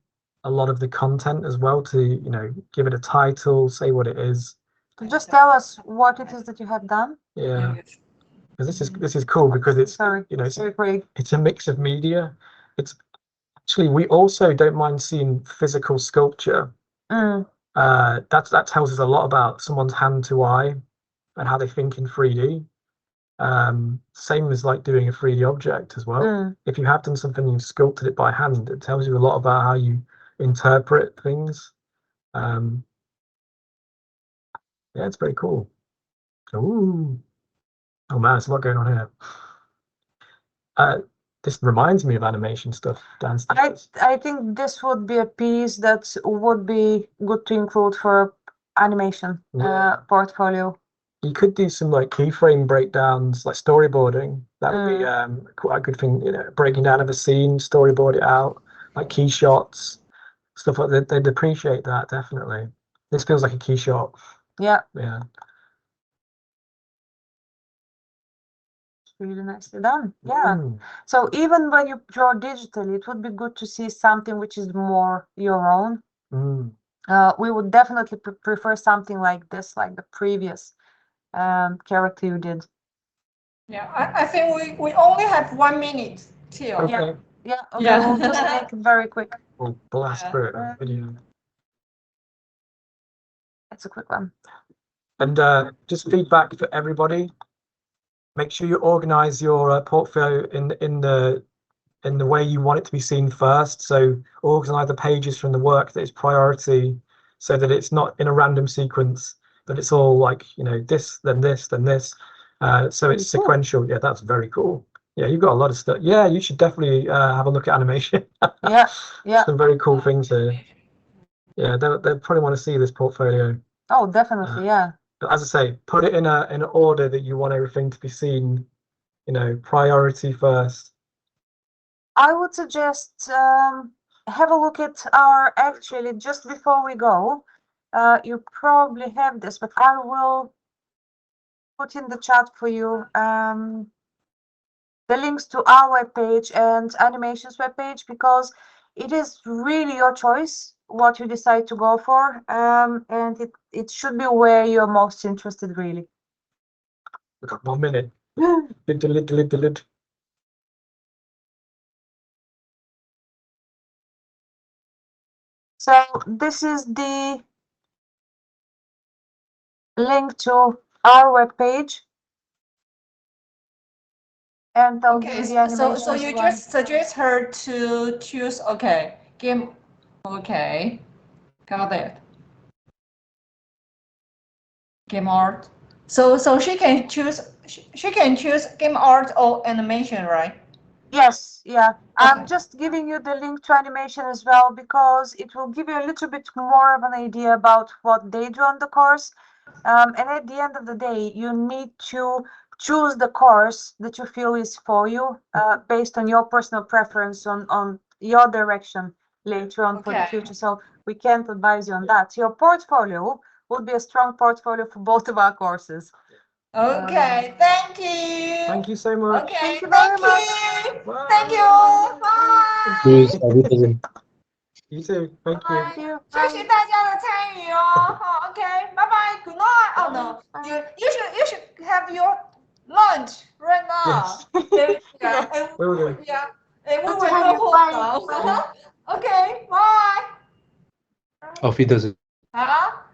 a lot of the content as well to, give it a title, say what it is. Just tell us what it is that you have done. Yeah. Because this is cool because it's it's a mix of media. It's actually, we also don't mind seeing physical sculpture. That tells us a lot about someone's hand to eye and how they think in 3D. Same as like doing a 3D object as well. If you have done something and you've sculpted it by hand, it tells you a lot about how you interpret things. Yeah, it's very cool. Ooh. Oh man, there's a lot going on here. This reminds me of animation stuff downstairs. I think this would be a piece that would be good to include for animation portfolio. You could do some like keyframe breakdowns, like storyboarding. That would be quite a good thing, breaking down of a scene, storyboard it out, like key shots, stuff like that. They'd appreciate that, definitely. This feels like a key shot. Yeah. Yeah. Really nicely done. Yeah. So even when you draw digitally, it would be good to see something which is more your own. We would definitely prefer something like this, like the previous character you did. Yeah, I think we only have 1 minute till. Okay. Yeah. Okay. We'll just make it very quick. We'll blast through it. Video. It's a quick one. And just feedback for everybody. Make sure you organize your portfolio in the way you want it to be seen first. So organize the pages from the work that is priority, so that it's not in a random sequence, but it's all like, this, then this, then this. So it's sequential. Yeah, that's very cool. Yeah, you've got a lot of stuff. Yeah, you should definitely have a look at animation. Yeah. Some very cool things here. Yeah, they'll probably want to see this portfolio. Oh, definitely, yeah. as I say, put it in an order that you want everything to be seen, you know, priority first. I would suggest have a look at actually, just before we go, you probably have this, but I will put in the chat for you the links to our webpage and animations webpage, because it is really your choice what you decide to go for, and it should be where you're most interested, really. We've got 1 minute. Lid. So this is the link to our webpage. And I'll give you the animations. So you just suggest her to choose, okay, game, okay, got it. Game art. So she can choose game art or animation, right? Yes, yeah. I'm Okay. just giving you the link to animation as well, because it will give you a little bit more of an idea about what they do on the course. And at the end of the day, you need to choose the course that you feel is for you, based on your personal preference on your direction later on for the future. So we can't advise you on that. Your portfolio would be a strong portfolio for both of our courses. Okay, thank you. Thank you so much. Okay, Thank you very much. Bye. Thank you. Bye. Cheers, everybody. You too. Thank you. Thank you. 谢谢大家的参与哦。好 ，OK，拜拜，Good night. Oh no, you should have your lunch right now. Yes. Yeah, Will do. yeah. And we Good will to have go you. home Bye. now. Okay, bye. Auf Wiedersehen. 好。